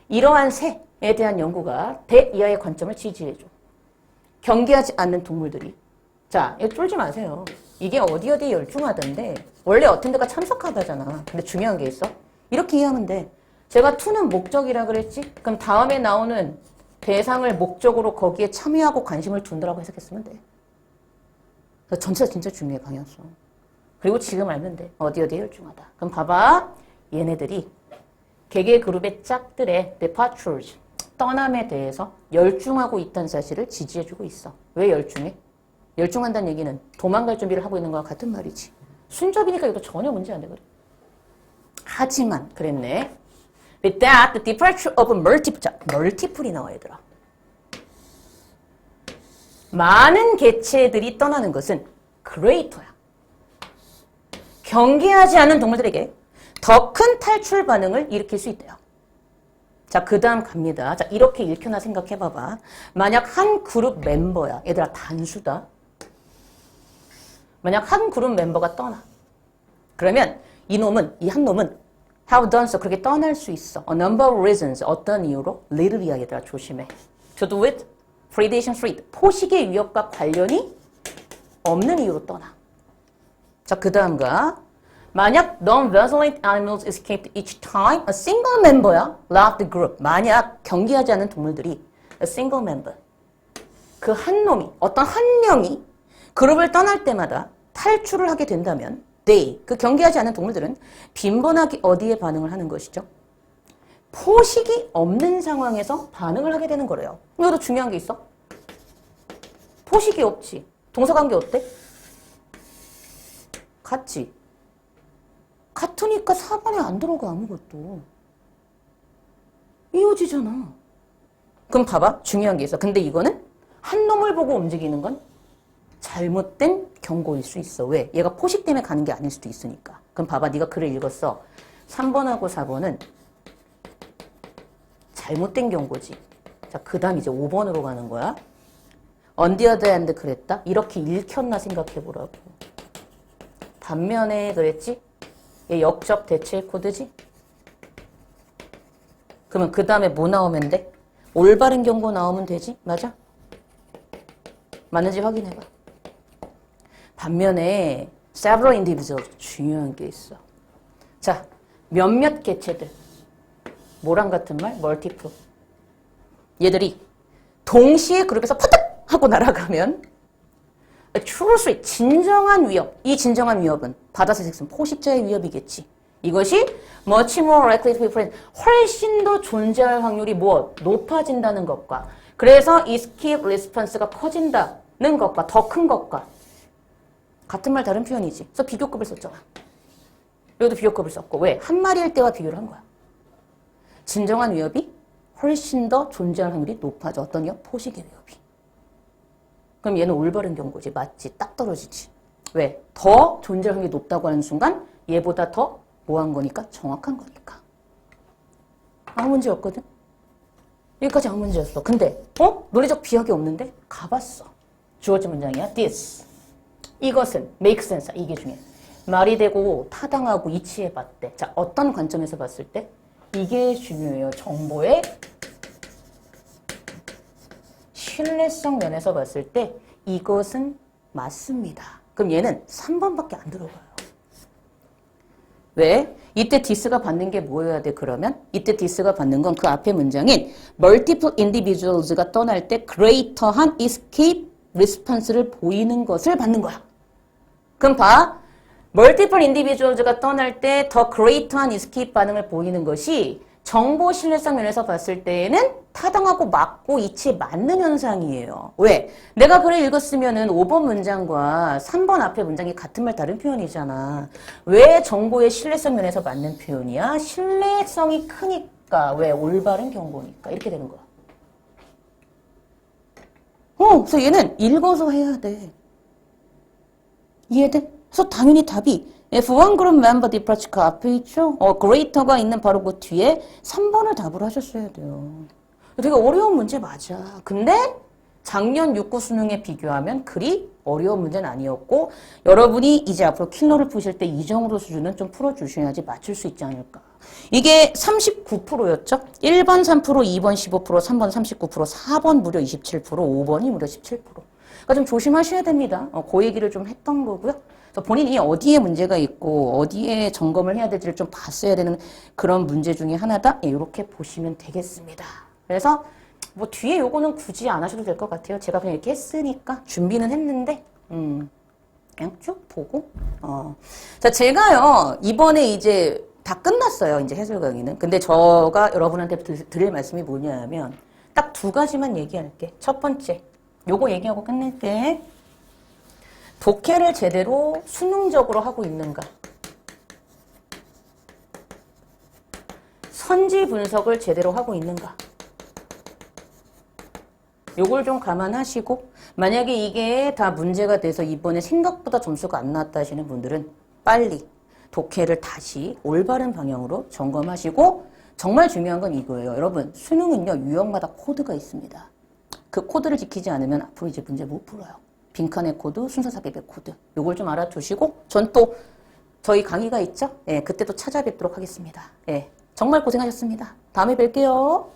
이러한 새에 대한 연구가 대이하의 관점을 지지해줘. 경계하지 않는 동물들이. 자, 이거 쫄지 마세요. 이게 어디에 열중하던데 원래 어떤 데가 참석하다잖아. 근데 중요한 게 있어. 이렇게 이해하면 돼. 제가 to는 목적이라 그랬지? 그럼 다음에 나오는 대상을 목적으로 거기에 참여하고 관심을 둔다라고 해석했으면 돼. 전체가 진짜 중요해, 강연수. 그리고 지금 알면 돼. 어디에 열중하다. 그럼 봐봐. 얘네들이 개개 그룹의 짝들의 departures, 떠남에 대해서 열중하고 있다는 사실을 지지해주고 있어. 왜 열중해? 열중한다는 얘기는 도망갈 준비를 하고 있는 거와 같은 말이지. 순접이니까 이거 전혀 문제 안 되거든. 하지만 그랬네. With that, the departure of multiple, 자, multiple이 나와 얘들아. 많은 개체들이 떠나는 것은 greater야. 경계하지 않은 동물들에게 더 큰 탈출 반응을 일으킬 수 있대요. 자, 그 다음 갑니다. 자, 이렇게 읽혀나 생각해봐봐. 만약 한 그룹 멤버야. 얘들아, 단수다. 만약 한 그룹 멤버가 떠나. 그러면 이 한 놈은 have done so. 그렇게 떠날 수 있어. A number of reasons. 어떤 이유로? little이야, 얘들아, 조심해. To do with predation threat. 포식의 위협과 관련이 없는 이유로 떠나. 자, 그 다음가. 만약 non-violent animals escaped each time a single member야 left the group. 만약 경계하지 않은 동물들이 a single member. 그 한 놈이, 어떤 한 명이 그룹을 떠날 때마다 탈출을 하게 된다면 they, 그 경계하지 않은 동물들은 빈번하게 어디에 반응을 하는 것이죠? 포식이 없는 상황에서 반응을 하게 되는 거래요. 이것도 중요한 게 있어. 포식이 없지. 동사관계 어때? 같지. 같으니까 4번에 안 들어가 아무것도. 이어지잖아. 그럼 봐봐. 중요한 게 있어. 근데 이거는 한 놈을 보고 움직이는 건 잘못된 경고일 수 있어. 왜? 얘가 포식 때문에 가는 게 아닐 수도 있으니까. 그럼 봐봐. 네가 글을 읽었어. 3번하고 4번은 잘못된 경고지. 자, 그 다음 이제 5번으로 가는 거야. On the other hand 그랬다? 이렇게 읽혔나 생각해보라고. 반면에 그랬지? 얘 역적 대체 코드지? 그러면 그 다음에 뭐 나오면 돼? 올바른 경고 나오면 되지? 맞아? 맞는지 확인해봐. 반면에 several individuals 중요한 게 있어. 자, 몇몇 개체들. 뭐랑 같은 말? multiple. 얘들이 동시에 그룹에서 퍼뜩 하고 날아가면 true threat, 진정한 위협. 이 진정한 위협은 바다새 생선 포식자의 위협이겠지. 이것이 much more likely to be present. 훨씬 더 존재할 확률이 무엇? 높아진다는 것과 그래서 escape response가 커진다는 것과 더 큰 것과 같은 말 다른 표현이지. 그래서 비교급을 썼잖아. 여기도 비교급을 썼고 왜? 한 마리일 때와 비교를 한 거야. 진정한 위협이 훨씬 더 존재할 확률이 높아져. 어떤 위협? 포식의 위협이. 그럼 얘는 올바른 경고지. 맞지? 딱 떨어지지. 왜? 더 존재할 확률이 높다고 하는 순간 얘보다 더 뭐한 거니까? 정확한 거니까. 아무 문제 없거든? 여기까지 아무 문제였어. 근데 논리적 비약이 없는데? 가봤어. 주어진 문장이야. This. 이것은 make sense. 이게 중요해. 말이 되고 타당하고 이치해봤대. 자, 어떤 관점에서 봤을 때? 이게 중요해요. 정보의 신뢰성 면에서 봤을 때 이것은 맞습니다. 그럼 얘는 3번밖에 안 들어가요. 왜? 이때 this가 받는 게 뭐여야 돼 그러면? 이때 this가 받는 건 그 앞에 문장인 multiple individuals가 떠날 때 greater한 escape response를 보이는 것을 받는 거야. 그럼 봐. multiple individuals가 떠날 때 더 greater한 escape 반응을 보이는 것이 정보 신뢰성 면에서 봤을 때에는 타당하고 맞고 이치에 맞는 현상이에요. 왜? 내가 글을 읽었으면은 5번 문장과 3번 앞에 문장이 같은 말 다른 표현이잖아. 왜 정보의 신뢰성 면에서 맞는 표현이야? 신뢰성이 크니까. 왜? 올바른 경고니까. 이렇게 되는 거야. 그래서 얘는 읽어서 해야 돼. 이해돼? 그래서 당연히 답이 F1 그룹 멤버 디파츠가 앞에 있죠? greater가 있는 바로 그 뒤에 3번을 답을 하셨어야 돼요. 되게 어려운 문제 맞아. 근데 작년 6구 수능에 비교하면 그리 어려운 문제는 아니었고 여러분이 이제 앞으로 킬러를 푸실 때 이 정도 수준은 좀 풀어주셔야지 맞출 수 있지 않을까. 이게 39%였죠? 1번 3%, 2번 15%, 3번 39%, 4번 무려 27%, 5번이 무려 17%. 그러니까 좀 조심하셔야 됩니다. 그 얘기를 좀 했던 거고요. 그래서 본인이 어디에 문제가 있고 어디에 점검을 해야 될지를 좀 봤어야 되는 그런 문제 중에 하나다. 이렇게 보시면 되겠습니다. 그래서 뭐 뒤에 요거는 굳이 안 하셔도 될 것 같아요. 제가 그냥 이렇게 했으니까 준비는 했는데 그냥 쭉 보고 자, 제가요 이번에 이제 다 끝났어요. 이제 해설 강의는. 근데 제가 여러분한테 드릴 말씀이 뭐냐면 딱 두 가지만 얘기할게. 첫 번째 요거 얘기하고 끝낼게. 독해를 제대로 수능적으로 하고 있는가? 선지 분석을 제대로 하고 있는가? 요걸 좀 감안하시고 만약에 이게 다 문제가 돼서 이번에 생각보다 점수가 안 나왔다 하시는 분들은 빨리 독해를 다시 올바른 방향으로 점검하시고 정말 중요한 건 이거예요. 여러분 수능은요 유형마다 코드가 있습니다. 그 코드를 지키지 않으면 앞으로 이제 문제 못 풀어요. 빈칸의 코드, 순서 삽입의 코드. 요걸 좀 알아두시고 전 또 저희 강의가 있죠? 예, 그때 또 찾아뵙도록 하겠습니다. 예, 정말 고생하셨습니다. 다음에 뵐게요.